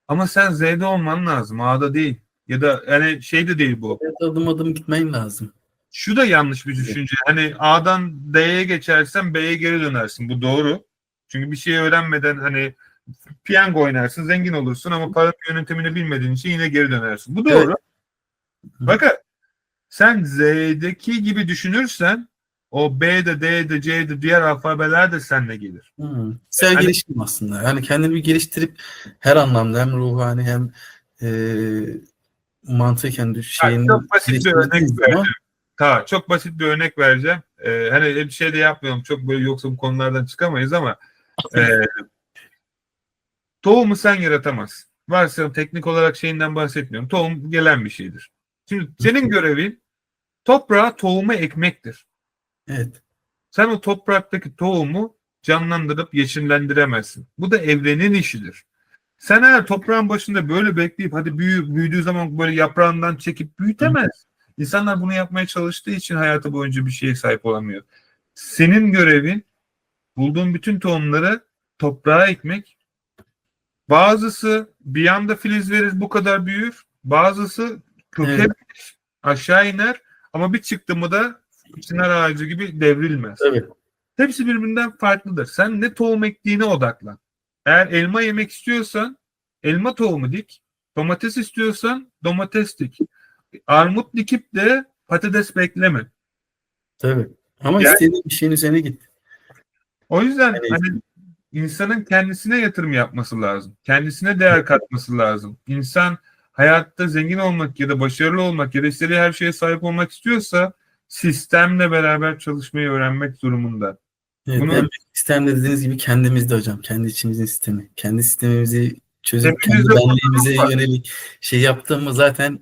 Ama sen Z'de olman lazım. A'da değil. Ya da yani şey de değil bu. adım adım gitmen lazım. Şu da yanlış bir düşünce. Hani A'dan D'ye geçersen B'ye geri dönersin. Bu doğru. Çünkü bir şey öğrenmeden hani piyango oynarsın, zengin olursun ama para yönetimini bilmediğin için yine geri dönersin. Bu doğru. Evet. Fakat sen Z'deki gibi düşünürsen o B'de, D'de, C'de diğer alfabeler de seninle gelir. Kişisel Hani, gelişim aslında. Yani kendini bir geliştirip her anlamda hem ruhani hem mantıken çok basit bir örnek geliştirdiğiniz vereceğim. zaman Çok basit bir örnek vereceğim. Hani bir şey de yapmıyorum. Çok böyle yoksa bu konulardan çıkamayız ama e, tohumu sen yaratamazsın. Varsa teknik olarak şeyinden bahsetmiyorum. Tohum gelen bir şeydir. Şimdi senin görevin toprağa tohumu ekmektir. evet. Sen o topraktaki tohumu canlandırıp yeşillendiremezsin. Bu da evrenin işidir. Sen eğer toprağın başında böyle bekleyip hadi büyüdüğü zaman böyle yaprağından çekip büyütemez. İnsanlar bunu yapmaya çalıştığı için hayatı boyunca bir şeye sahip olamıyor. Senin görevin bulduğun bütün tohumları toprağa ekmek. Bazısı bir anda filiz verir bu kadar büyür. Bazısı köke Evet. aşağı iner ama bir çıktı mı da çınar ağacı gibi devrilmez. Evet. Hepsi birbirinden farklıdır. Sen ne tohum ektiğine odaklan. Eğer elma yemek istiyorsan elma tohumu dik. Domates istiyorsan domates dik. Armut dikip de patates bekleme. Tabii. Ama Yani istediğin bir şeyin üzerine git. o yüzden Yani, hani insanın kendisine yatırım yapması lazım. Kendisine değer katması lazım. İnsan hayatta zengin olmak ya da başarılı olmak ya da istediği her şeye sahip olmak istiyorsa sistemle beraber çalışmayı öğrenmek durumunda. evet, en Bunu büyük sistem de dediğiniz gibi kendimizde hocam. Kendi içimizin sistemi. Kendi sistemimizi çözüp kendi hepimizde benliğimize var. yönelik şey yaptığımız zaten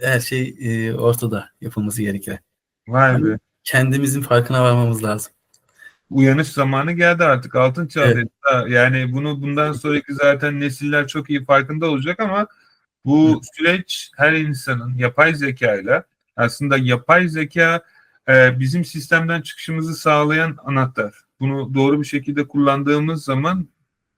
her şey ortada yapılması gereken. Vay Yani be. kendimizin farkına varmamız lazım. Uyanış zamanı geldi artık. Altın Evet. çağdayız. Yani bundan sonraki zaten nesiller çok iyi farkında olacak ama bu süreç her insanın yapay zekayla aslında yapay zeka bizim sistemden çıkışımızı sağlayan anahtar. Bunu doğru bir şekilde kullandığımız zaman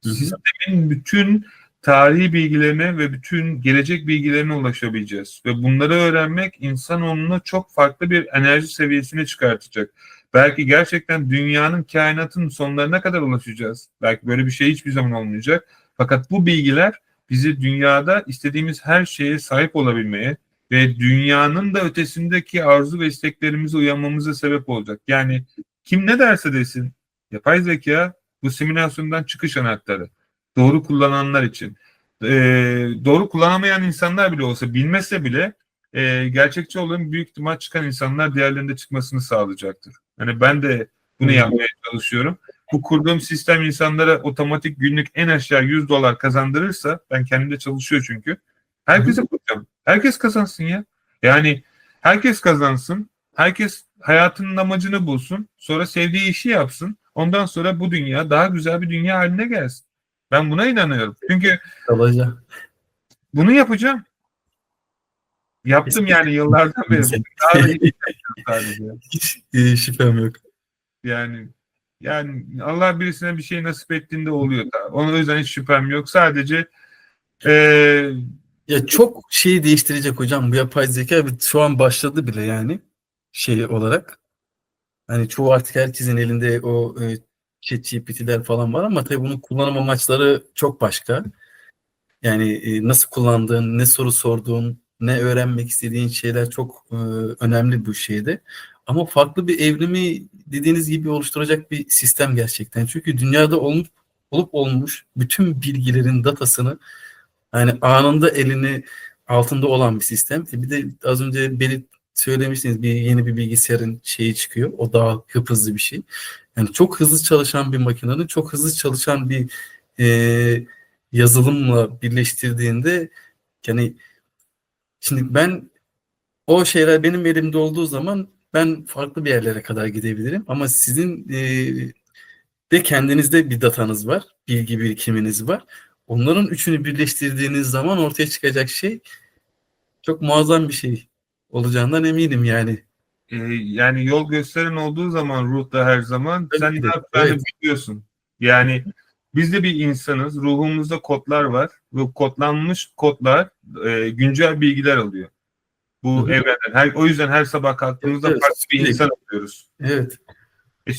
Hı hı. sistemin bütün tarihi bilgilerine ve bütün gelecek bilgilerine ulaşabileceğiz. Ve bunları öğrenmek insanoğlunu çok farklı bir enerji seviyesine çıkartacak. Belki gerçekten dünyanın, kainatın sonlarına kadar ulaşacağız. Belki böyle bir şey hiçbir zaman olmayacak. Fakat bu bilgiler bizi dünyada istediğimiz her şeye sahip olabilmeye ve dünyanın da ötesindeki arzu ve isteklerimize uyanmamıza sebep olacak. Yani kim ne derse desin, yapay zeka bu simülasyondan çıkış anahtarı. Doğru kullananlar için. Doğru kullanamayan insanlar bile olsa, bilmese bile gerçekçi olan büyük ihtimal çıkan insanlar diğerlerinde çıkmasını sağlayacaktır. Yani ben de bunu yapmaya çalışıyorum. Bu kurduğum sistem insanlara otomatik günlük en aşağı $100 kazandırırsa, ben kendimde çalışıyor çünkü. Herkese kuracağım. Herkes kazansın ya. Yani herkes kazansın. Herkes hayatının amacını bulsun. Sonra sevdiği işi yapsın. Ondan sonra bu dünya daha güzel bir dünya haline gelsin. Ben buna inanıyorum. Çünkü Kalacak. bunu yapacağım. Yaptım yani yıllardan beri. Daha da iyi yapıyorum sadece. Hiç şüphem yok. Yani Allah birisine bir şey nasip ettiğinde oluyor. Onun o yüzden hiç şüphem yok. Sadece Ya çok şeyi değiştirecek hocam bu yapay zeka ve şu an başladı bile yani şey olarak. Hani çoğu artık herkesin elinde o ChatGPT'ler falan var ama tabii bunun kullanım amaçları çok başka. Yani nasıl kullandığın, ne soru sorduğun, ne öğrenmek istediğin şeyler çok önemli bu şeyde. Ama farklı bir evrimi dediğiniz gibi oluşturacak bir sistem gerçekten. Çünkü dünyada olup olmuş bütün bilgilerin datasını yani anında elini altında olan bir sistem. Bir de az önce söylemiştiniz yeni bir bilgisayarın şeyi çıkıyor. O daha hızlı bir şey. Yani çok hızlı çalışan bir makinenin çok hızlı çalışan bir e, yazılımla birleştirdiğinde yani şimdi o şeyler benim elimde olduğu zaman ben farklı bir yerlere kadar gidebilirim. Ama sizin de kendinizde bir datanız var, bilgi birikiminiz var. Onların üçünü birleştirdiğiniz zaman ortaya çıkacak şey çok muazzam bir şey olacağından eminim yani. yani yol gösteren olduğu zaman ruhta her zaman Tabii sen ki ne de. yapacağını Evet. biliyorsun. Yani biz de bir insanız. Ruhumuzda kodlar var. Bu kodlanmış kodlar güncel bilgiler alıyor. Hı Bu hı. evrenden. O yüzden her sabah Evet, kalktığımızda evet. farklı bir Sürekli. insan oluyoruz. Evet.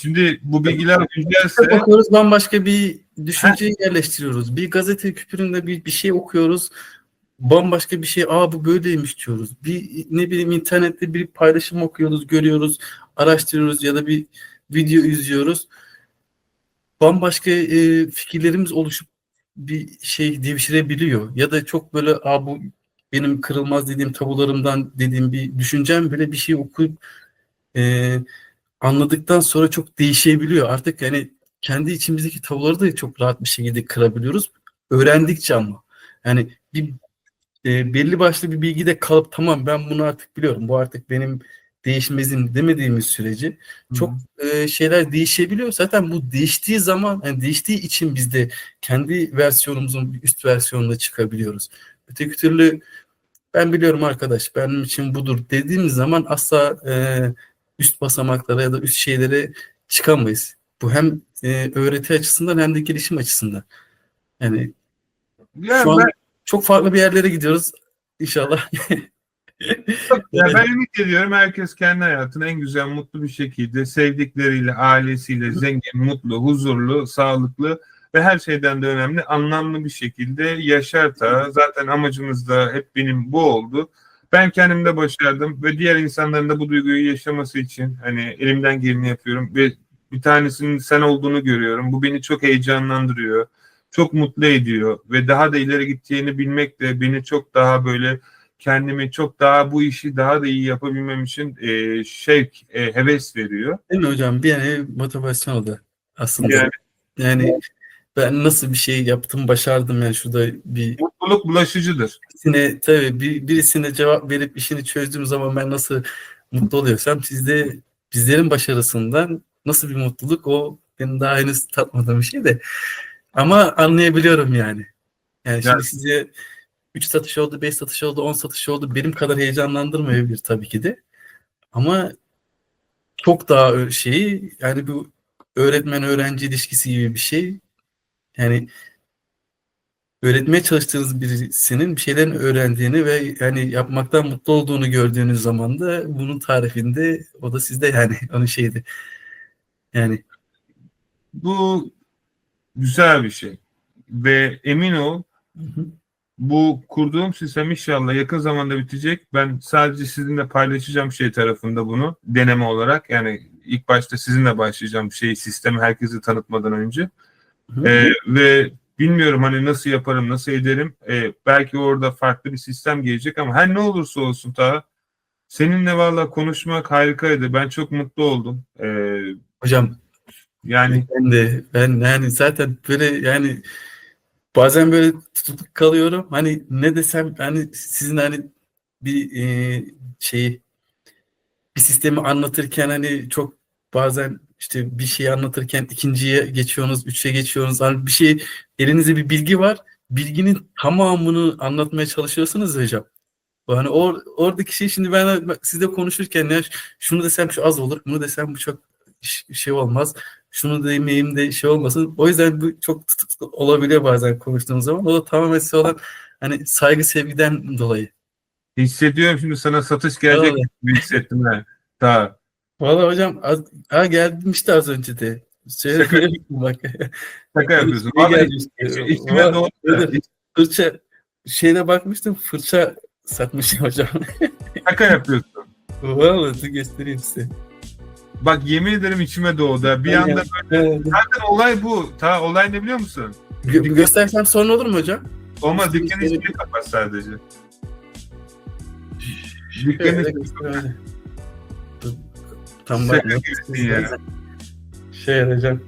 Şimdi bu bilgiler Kitap güncelse okuyoruz, bambaşka bir her, düşünceyi yerleştiriyoruz. Bir gazete küpüründe bir şey okuyoruz. Bambaşka bir şey, bu böyleymiş diyoruz. Bir ne bileyim internette bir paylaşım okuyoruz, görüyoruz, araştırıyoruz ya da bir video izliyoruz. Bambaşka fikirlerimiz oluşup bir şey devşirebiliyor. Ya da çok böyle bu benim kırılmaz dediğim tabularımdan dediğim bir düşüncem bile bir şey okuyup e, anladıktan sonra çok değişebiliyor. Artık yani kendi içimizdeki tabuları da çok rahat bir şekilde kırabiliyoruz. Öğrendikçe ama. Yani belli başlı bir bilgide kalıp tamam ben bunu artık biliyorum. Bu artık benim değişmezim demediğimiz sürece çok şeyler değişebiliyor. Zaten bu değiştiği zaman yani değiştiği için biz de kendi versiyonumuzun bir üst versiyonuna çıkabiliyoruz. Öteki türlü ben biliyorum arkadaş benim için budur dediğimiz zaman asla üst basamaklara ya da üst şeylere çıkamayız. Bu hem öğreti açısından hem de gelişim açısından. Yani şu yani an çok farklı bir yerlere gidiyoruz. İnşallah. ben ümit ediyorum herkes kendi hayatını en güzel, mutlu bir şekilde sevdikleriyle, ailesiyle zengin, mutlu, huzurlu, sağlıklı ve her şeyden de önemli anlamlı bir şekilde yaşar da. Zaten amacımız da hep benim bu oldu. Ben kendimde başardım ve diğer insanların da bu duyguyu yaşaması için hani elimden geleni yapıyorum ve bir tanesinin sen olduğunu görüyorum. Bu beni çok heyecanlandırıyor. Çok mutlu ediyor ve daha da ileri gittiğini bilmek de beni çok daha böyle kendimi çok daha bu işi daha da iyi yapabilmem için heves veriyor. Değil mi hocam? Bir yani motivasyon oldu aslında. Yani Yani ben nasıl bir şey yaptım, başardım yani şurada mutluluk bulaşıcıdır. birisine cevap verip işini çözdüğüm zaman ben nasıl mutlu oluyorsam bizlerin başarısından nasıl bir mutluluk o benim daha henüz tatmadığım bir şey de. Ama anlayabiliyorum yani. Yani Yani şimdi size 3 satış oldu, 5 satış oldu, 10 satış oldu. Benim kadar heyecanlandırmayabilir tabii ki de. Ama çok daha şeyi yani bu öğretmen öğrenci ilişkisi gibi bir şey. Yani öğretmeye çalıştığınız birisinin bir şeylerin öğrendiğini ve yani yapmaktan mutlu olduğunu gördüğünüz zaman da bunun tarifinde o da sizde yani onun şeydi. Yani bu güzel bir şey ve emin ol hı hı, bu kurduğum sistem inşallah yakın zamanda bitecek. Ben sadece sizinle paylaşacağım şey tarafında bunu deneme olarak yani ilk başta sizinle başlayacağım sistemi herkese tanıtmadan önce. hı hı. Ve Bilmiyorum hani nasıl yaparım, nasıl ederim. Belki orada farklı bir sistem gelecek ama her ne olursa olsun ta seninle valla konuşmak harikaydı. Ben çok mutlu oldum. Hocam Yani ben yani zaten böyle yani bazen böyle tutup kalıyorum. Hani ne desem hani sizin hani bir şeyi bir sistemi anlatırken hani çok bazen işte bir şeyi anlatırken ikinciye geçiyorsunuz, üçe geçiyorsunuz. Hani bir şey elinizde bir bilgi var. Bilginin tamamını anlatmaya çalışıyorsunuz ya hocam. Yani oradaki şey şimdi ben sizle konuşurken ya şunu desem şu az olur, bunu desem bu çok şey olmaz. Şunu demeyeyim de şey olmasın. O yüzden bu çok tutuklu olabiliyor bazen konuştuğumuz zaman. O da tamamen size olan hani saygı sevgiden dolayı. hissediyorum şimdi sana satış gelecek Vallahi, gibi hissettim ben. Ta. vallahi hocam geldim işte az önce de. Şaka, Söyleyeyim bak. şaka yapıyorsun. Şey Vallahi gelmişti. içime doğdu da. Fırça şeyine bakmıştım. Fırça satmış hocam. Şaka yapıyorsun. Vallahi dur göstereyim size. Bak yemin ederim içime doğdu. Bir anda böyle. Evet. Zaten olay bu. Ta olay ne biliyor musun? Göstersem sorun olur mu hocam? Ama dükkanı içine kapat sadece. Dükkanı Şöyle içine göstereyim. Dur, tam Şaka bakmıyorum. gibisin ya. Şey hocam.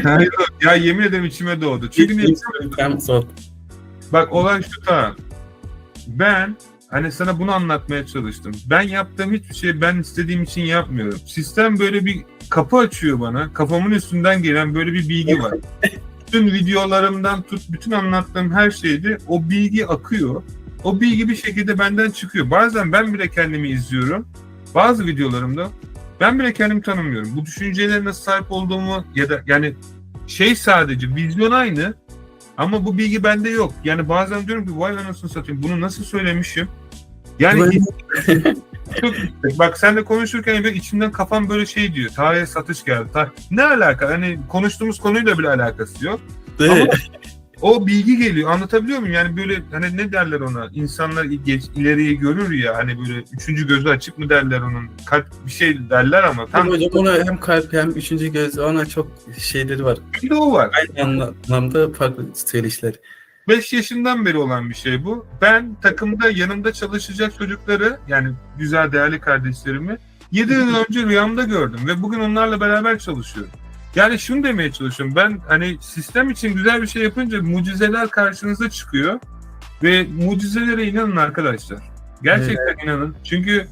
Hayır, ya yemin ederim içime doğdu. Çünkü niye? Tam sol. Bak olay şu ta. Ben hani sana bunu anlatmaya çalıştım. Ben yaptığım hiçbir şey ben istediğim için yapmıyorum. Sistem böyle bir kapı açıyor bana. Kafamın üstünden gelen böyle bir bilgi var. Bütün videolarımdan tut, bütün anlattığım her şeyde o bilgi akıyor. O bilgi bir şekilde benden çıkıyor. Bazen ben bile kendimi izliyorum. Bazı videolarımda ben bile kendimi tanımıyorum. Bu düşüncelere nasıl sahip olduğumu ya da yani şey sadece vizyon aynı ama bu bilgi bende yok. Yani bazen diyorum ki vay anasını satayım bunu nasıl söylemişim? Yani çok bak sen de konuşurken böyle içimden kafam böyle şey diyor. Tarihe satış geldi. Ne alaka? Hani konuştuğumuz konuyla bile alakası yok. Ama o bilgi geliyor. Anlatabiliyor muyum? Yani böyle hani ne derler ona? İnsanlar ileriyi görür ya. Hani böyle üçüncü gözü açık mı derler onun? Kalp bir şey derler ama tam Hocam ona hem kalp hem üçüncü göz ona çok şeyleri var. bir de o var. Aynı anlamda farklı söyleşiler. 5 yaşından beri olan bir şey bu. Ben takımda yanımda çalışacak çocukları yani güzel değerli kardeşlerimi 7 yıl önce rüyamda gördüm ve bugün onlarla beraber çalışıyorum. Yani şunu demeye çalışıyorum. Ben hani sistem için güzel bir şey yapınca mucizeler karşınıza çıkıyor ve mucizelere inanın arkadaşlar. Gerçekten inanın. Çünkü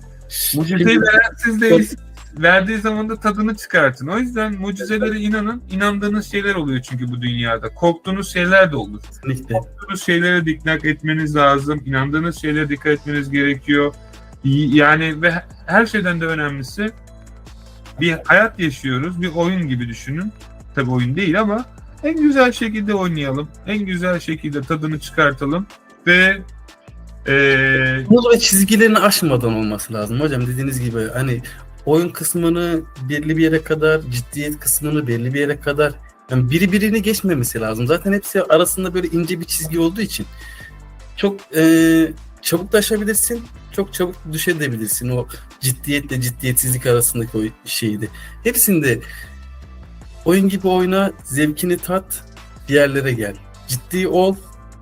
mucizeyi veren siz değilsiniz. Verdiği zaman da tadını çıkartın. O yüzden mucizelere inanın. İnandığınız şeyler oluyor çünkü bu dünyada. Korktuğunuz şeyler de olur. Kesinlikle. Korktuğunuz şeylere dikkat etmeniz lazım. İnandığınız şeylere dikkat etmeniz gerekiyor. Yani ve her şeyden de önemlisi bir hayat yaşıyoruz. Bir oyun gibi düşünün. Tabii oyun değil ama en güzel şekilde oynayalım. En güzel şekilde tadını çıkartalım ve Yol ve çizgilerini aşmadan olması lazım hocam dediğiniz gibi hani oyun kısmını belli bir yere kadar, ciddiyet kısmını belli bir yere kadar yani biri birini geçmemesi lazım. Zaten hepsi arasında böyle ince bir çizgi olduğu için çok çabuk da aşabilirsin, çok çabuk düşebilirsin o ciddiyetle ciddiyetsizlik arasındaki o şeydi. Hepsinde oyun gibi oyna, zevkini tat, bir yerlere gel. Ciddi ol,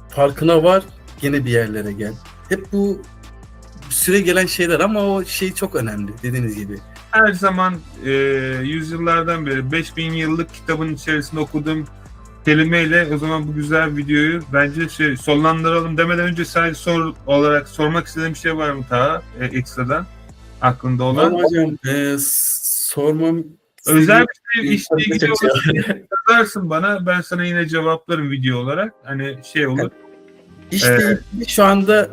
farkına var, gene bir yerlere gel. Hep bu süre gelen şeyler ama o şey çok önemli dediğiniz gibi. her zaman yüzyıllardan beri 5000 yıllık kitabın içerisinde okuduğum kelimeyle o zaman bu güzel videoyu bence sonlandıralım demeden önce sadece sormak istediğim bir şey var mı daha ekstradan aklında olan? Ama hocam sormam Özel bir şey işle ilgili olursa yazarsın bana ben sana yine cevaplarım video olarak hani şey olur. İşte şu anda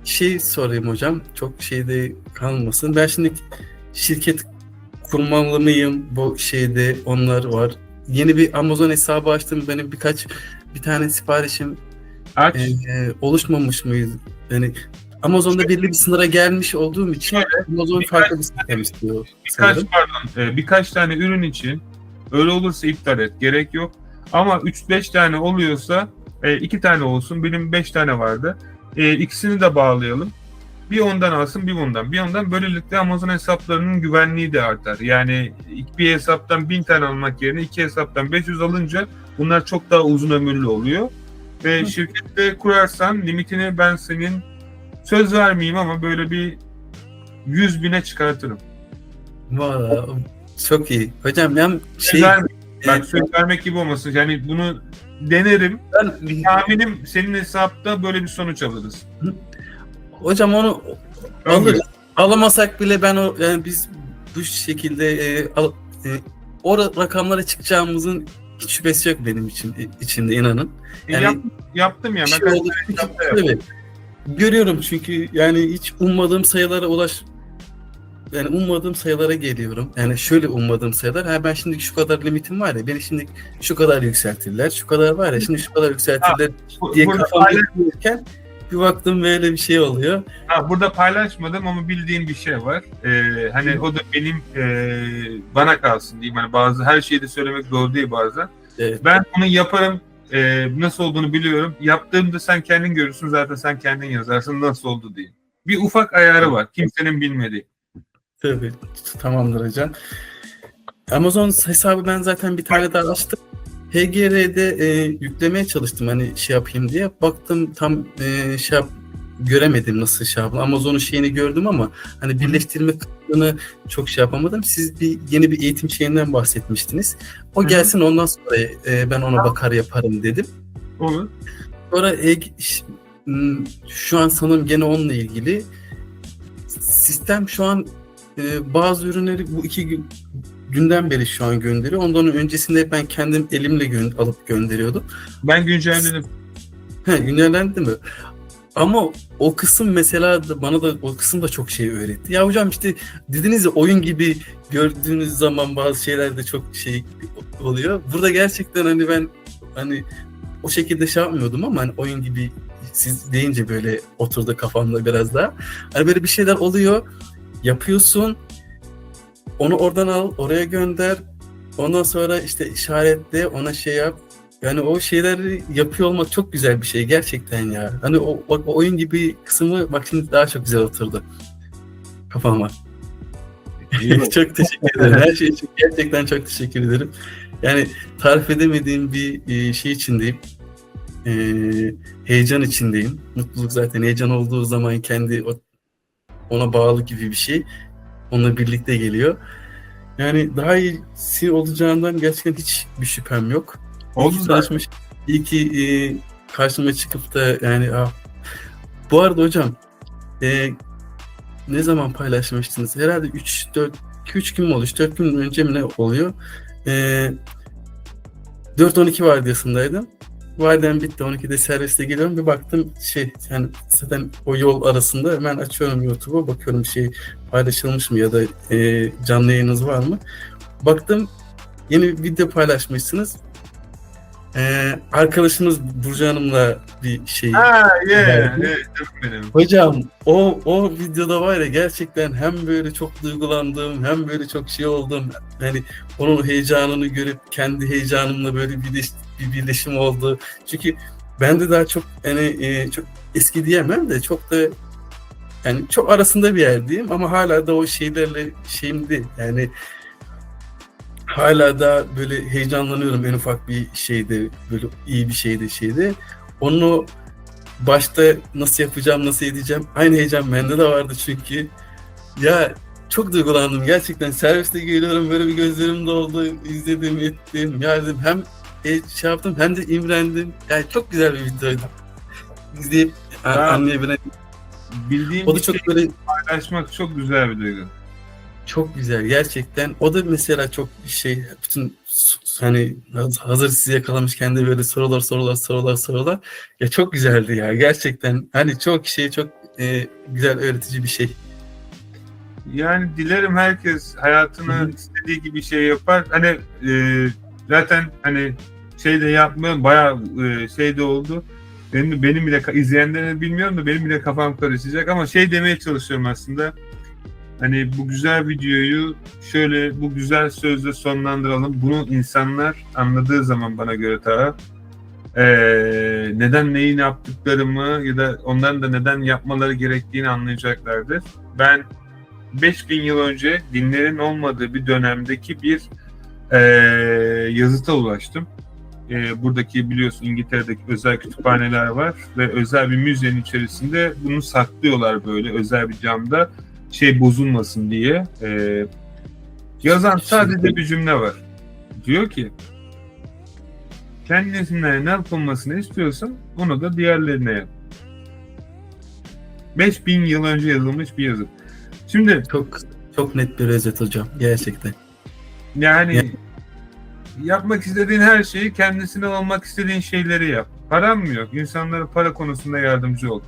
şey sorayım hocam çok şeyde kalmasın. Ben şimdi şirket kurmalı mıyım bu şeyde onlar var. Yeni bir Amazon hesabı açtım. Benim bir tane siparişim Aç. oluşmamış mıydı? Yani Amazon'da belli bir sınıra gelmiş olduğum için Amazon farklı bir sistem istiyor. Birkaç tane ürün için öyle olursa iptal et. Gerek yok. Ama 3-5 tane oluyorsa 2 tane olsun. Benim 5 tane vardı. İkisini de bağlayalım. Bir ondan alsın bir bundan. Bir ondan böylelikle Amazon hesaplarının güvenliği de artar. Yani bir hesaptan 1000 tane almak yerine 2 hesaptan 500 alınca Bunlar çok daha uzun ömürlü oluyor. Ve şirkette kurarsan limitini ben senin söz vermeyeyim ama böyle bir 100.000'e çıkartırım. Valla çok iyi. Hocam ben Bak söz vermek gibi olmasın. Yani bunu denerim. ben Tahminim senin hesapta böyle bir sonuç alırız. hocam onu alırız. Alamasak bile yani biz bu şekilde o rakamlara çıkacağımızın hiç şüphesi yok benim içinde inanın. Yani yaptım ya. Ben evet. Görüyorum çünkü yani hiç ummadığım sayılara yani ummadığım sayılara geliyorum. Yani şöyle ummadığım sayılar. Ben şimdi şu kadar limitim var ya, beni şimdi şu kadar yükseltirler, şu kadar var ya, şimdi şu kadar yükseltirler diye kafamda düşünürken bir baktım böyle bir şey oluyor. Burada paylaşmadım ama bildiğim bir şey var. Hani o da benim bana kalsın diyeyim. Yani her şeyi de söylemek doğru değil bazen. Evet. Ben onu yaparım. Nasıl olduğunu biliyorum. Yaptığımda sen kendin görürsün, zaten sen kendin yazarsın nasıl oldu diye. Bir ufak ayarı var. Kimsenin bilmediği. Tabii. Tamamdır hocam. Amazon hesabı ben zaten bir tane daha açtım. HGR'de yüklemeye çalıştım hani şey yapayım diye. Baktım tam göremedim nasıl şey yapalım. Amazon'un şeyini gördüm ama hani birleştirme kısmını çok şey yapamadım. Siz yeni bir eğitim şeyinden bahsetmiştiniz. O gelsin ondan sonra ben ona bakar yaparım dedim. Olur. Sonra şu an sanırım gene onunla ilgili sistem şu an bazı ürünleri bu 2 günden beri şu an gönderiyor. Ondan öncesinde ben kendim elimle alıp gönderiyordum. Ben güncelledim. Güncellendi mi? Ama o kısım mesela bana da o kısım da çok şey öğretti. Ya hocam işte dediniz ya oyun gibi gördüğünüz zaman bazı şeyler de çok şey oluyor. Burada gerçekten hani ben o şekilde şey yapmıyordum ama hani oyun gibi siz deyince böyle oturdu kafamda biraz daha. Hani böyle bir şeyler oluyor. Yapıyorsun. Onu oradan al, oraya gönder. Ondan sonra işte işaretle, ona şey yap. Yani o şeyleri yapıyor olmak çok güzel bir şey gerçekten ya. Hani o oyun gibi kısmı bak şimdi daha çok güzel oturdu kafama. Çok teşekkür ederim. Her şey için gerçekten çok teşekkür ederim. Yani tarif edemediğim bir şey içindeyim. Heyecan içindeyim. Mutluluk zaten heyecan olduğu zaman ona bağlı gibi bir şey. Onunla birlikte geliyor. Yani daha iyisi olacağından gerçekten hiçbir şüphem yok. İyi ki karşıma çıkıp da yani bu arada hocam ne zaman paylaşmıştınız? Herhalde 2-3 gün mü oluyor? 3-4 gün önce mi ne oluyor? 4-12 vardiyasındaydım. Vardiyam bitti. 12'de serviste geliyorum. Bir baktım yani zaten o yol arasında hemen açıyorum YouTube'a, bakıyorum paylaşılmış mı ya da canlı yayınınız var mı? Baktım yeni bir video paylaşmışsınız. Arkadaşımız Burcu Hanım'la bir şey. Hocam o videoda var ya gerçekten hem böyle çok duygulandım hem böyle çok şey oldum. Yani onun heyecanını görüp kendi heyecanımla böyle bir birleşim oldu. Çünkü ben de daha çok çok eski diyemem de çok da yani çok arasında bir yerdeyim ama hala da o şeylerle şeyimdi. Yani hala da böyle heyecanlanıyorum en ufak bir şeyde, böyle iyi bir şeyde. Onu başta nasıl yapacağım, nasıl edeceğim? Aynı heyecan bende de vardı çünkü. Ya çok duygulandım gerçekten. Serviste geliyorum böyle bir gözlerim doldu. İzledim, ettim. Ya dedim hem şey yaptım hem de imrendim. Yani çok güzel bir videoydu. İzleyip anlayabilen. Bildiğim o da çok böyle paylaşmak çok güzel bir duygu. Çok güzel gerçekten. O da mesela çok bütün hani hazır sizi yakalamışken de böyle sorular. Ya çok güzeldi ya gerçekten. Hani çok güzel öğretici bir şey. Yani dilerim herkes hayatını istediği gibi şey yapar. Hani zaten hani de yapmıyorum. Bayağı de oldu. Benim bile izleyenlerin bilmiyorum da benim bile kafam karışacak ama demeye çalışıyorum aslında. Hani bu güzel videoyu şöyle bu güzel sözle sonlandıralım. Bunu insanlar anladığı zaman bana göre neden neyi yaptıklarımı ya da onların da neden yapmaları gerektiğini anlayacaklardır. Ben 5000 yıl önce dinlerin olmadığı bir dönemdeki bir yazıta ulaştım. buradaki biliyorsun İngiltere'deki özel kütüphaneler var ve özel bir müzenin içerisinde bunu saklıyorlar böyle özel bir camda bozulmasın diye. Yazan sadece bir cümle var. Diyor ki kendisine ne yapılmasını istiyorsan onu da diğerlerine yap. 5000 yıl önce yazılmış bir yazı. Şimdi çok net bir özet hocam gerçekten. Yani yapmak istediğin her şeyi kendisine olmak istediğin şeyleri yap. Param mı yok? İnsanlara para konusunda yardımcı ol.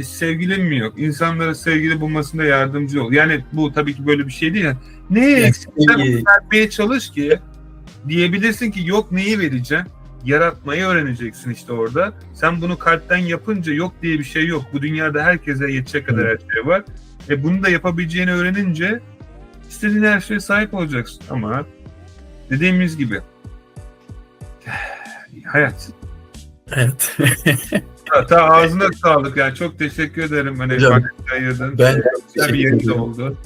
Sevgilin mi yok? İnsanlara sevgili bulmasında yardımcı ol. Yani bu tabii ki böyle bir şey değil. Neye eksikten vermeye çalış ki diyebilirsin ki yok neyi vereceğim? Yaratmayı öğreneceksin işte orada. Sen bunu kalpten yapınca yok diye bir şey yok. Bu dünyada herkese yetecek kadar her şey var. Bunu da yapabileceğini öğrenince istediğin her şeye sahip olacaksın. Ama dediğimiz gibi hayat. Evet. Ta ağzına sağlık yani çok teşekkür ederim. Hani hocam, ayırdın. Ben bir yayın oldu.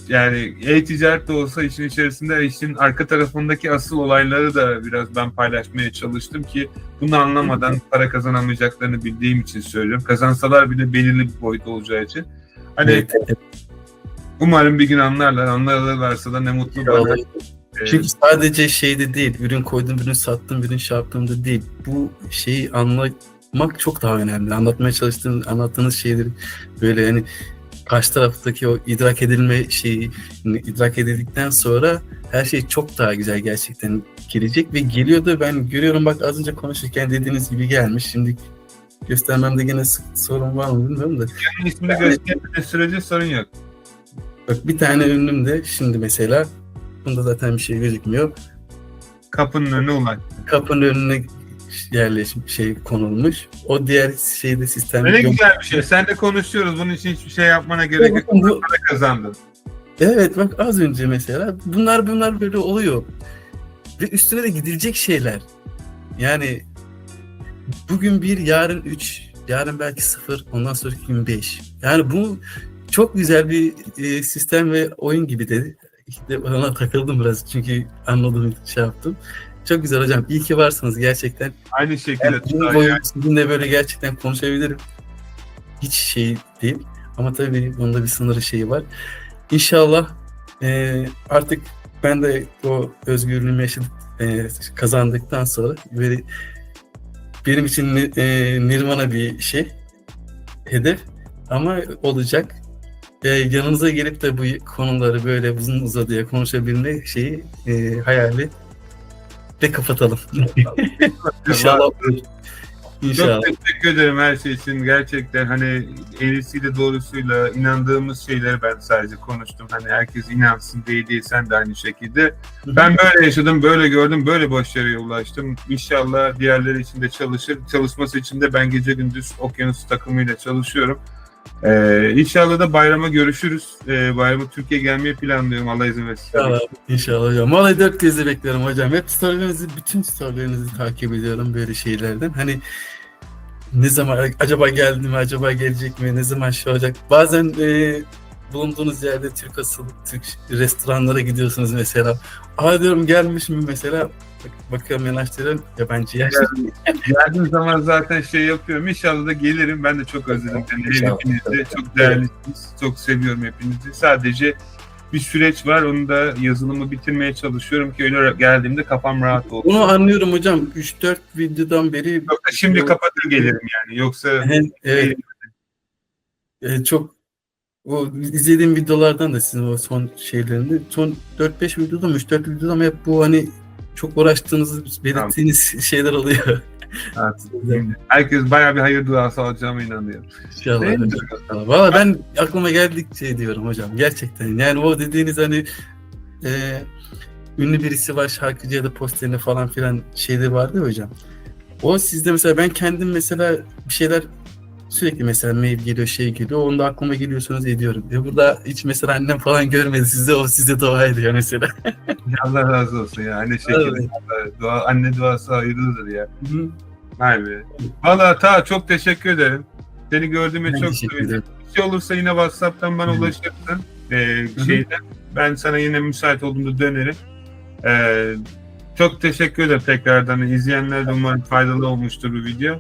Yani e-ticaret de olsa işin içerisinde işin arka tarafındaki asıl olayları da biraz ben paylaşmaya çalıştım ki bunu anlamadan para kazanamayacaklarını bildiğim için söylüyorum. Kazansalar bile belirli bir boyut olacağı için. Hani evet. Umarım bir gün anlarlarsa da ne mutlu bana. Çünkü sadece şeyde değil, ürün koydum, ürün sattım, ürün şey yaptığımda değil. Bu şeyi anlamak çok daha önemli. Anlattığınız şeyleri böyle yani karşı taraftaki o idrak edilme şeyi idrak edildikten sonra her şey çok daha güzel gerçekten gelecek ve geliyor da ben görüyorum bak az önce konuşurken dediğiniz gibi gelmiş. Şimdi göstermemde yine sorun var mı bilmiyorum da. Yani ismini gösterdiğiniz sürece sorun yok. Bak bir tane ürünüm de şimdi mesela bunda zaten bir şey gözükmüyor. Kapının önüne olan. Kapının önüne yerleşmiş konulmuş. O diğer şeyde sistemde. Ne güzel bir şey. Sen de konuşuyoruz. Bunun için hiçbir şey yapmana gerek yok. Para kazandın. Evet bak az önce mesela bunlar böyle oluyor. Ve üstüne de gidilecek şeyler. Yani bugün 1, yarın 3, yarın belki 0, ondan sonraki gün 5. Yani bu çok güzel bir sistem ve oyun gibi dedi. İşte ona takıldım biraz çünkü anladığım şey yaptım. Çok güzel hocam. İyi ki varsınız gerçekten. Aynı şekilde. Yani sizinle böyle gerçekten konuşabilirim. Hiç şey değil. Ama tabii bunda bir sınırı şeyi var. İnşallah artık ben de o özgürlüğümü kazandıktan sonra böyle benim için nirvana bir şey, hedef ama olacak. Yanınıza gelip de bu konuları böyle uzun uzadıya konuşabilme şeyi hayali ve kapatalım. İnşallah. Çok teşekkür ederim her şey için. Gerçekten hani eğrisiyle doğrusuyla inandığımız şeyleri ben sadece konuştum. Hani herkes inansın diye sen de aynı şekilde. Ben böyle yaşadım, böyle gördüm, böyle başarıya ulaştım. İnşallah diğerleri için de çalışır. Çalışması için de ben gece gündüz Okyanus takımıyla çalışıyorum. İnşallah da bayrama görüşürüz. Bayrama Türkiye'ye gelmeyi planlıyorum. Allah izin versin. İnşallah hocam. Vallahi 4 gözle bekliyorum hocam. Hep bütün storylerinizi takip ediyorum böyle şeylerden. Hani ne zaman acaba geldi mi, acaba gelecek mi, ne zaman şey olacak. Bazen bulunduğunuz yerde Türk restoranlara gidiyorsunuz mesela. Diyorum gelmiş mi mesela. Bakıyorum yanaştırıyorum yabancı yer. Geldiğim zaman zaten şey yapıyorum. İnşallah da gelirim. Ben de çok özledim seni. Hepinizi çok değerlisiniz. Çok seviyorum hepinizi. Sadece bir süreç var. Onu da yazılımı bitirmeye çalışıyorum ki öyle geldiğimde kafam rahat olsun. Bunu anlıyorum hocam. 3-4 videodan beri. Yoksa şimdi kapatır gelirim yani. Yoksa evet. Çok o izlediğim videolardan da sizin o son şeylerinde son 4-5 videoda mı 3-4 videoda mı hep bu hani çok uğraştığınızı belirttiğiniz şeyler oluyor. Evet. Herkes bayağı bir hayır duası alacağıma inanıyorum. İnşallah. Valla ben aklıma geldikçe diyorum hocam gerçekten. Yani o dediğiniz hani ünlü birisi var şarkıcı ya da posterine falan filan şeyleri vardı ya hocam. O sizde mesela ben kendim mesela bir şeyler sürekli mesela mail geliyor şey geliyor onda aklıma geliyorsunuz ediyorum. Burada hiç mesela annem falan görmedi sizde o size dua ediyor mesela. Allah razı olsun ya. Aynı şekilde anne duası hayırlıdır ya. Harbi. Valla çok teşekkür ederim. Seni gördüğüme çok sevindim. Bir şey olursa yine WhatsApp'tan bana ulaşırsın. Ben sana yine müsait olduğumda dönerim. Çok teşekkür ederim tekrardan. İzleyenler de umarım faydalı olmuştur bu video.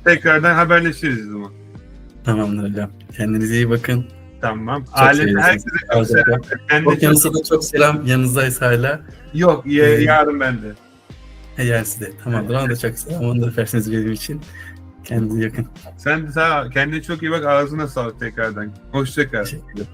Tekrardan haberleşiriz o zaman. Tamamdır hocam. Kendinize iyi bakın. Tamam. Çok Ailede seviyorsunuz. herkese çok selam. Kendine Okyanus'a da çok selam. Yanınızdayız hala. Yok, yarın bende. Yersi de. Tamamdır. Ona da çok selam. Onu da öpersiniz benim için. Kendinize yakın. Sen de kendine çok iyi bak. Ağzına sağlık tekrardan. Hoşça kal. Teşekkür ederim.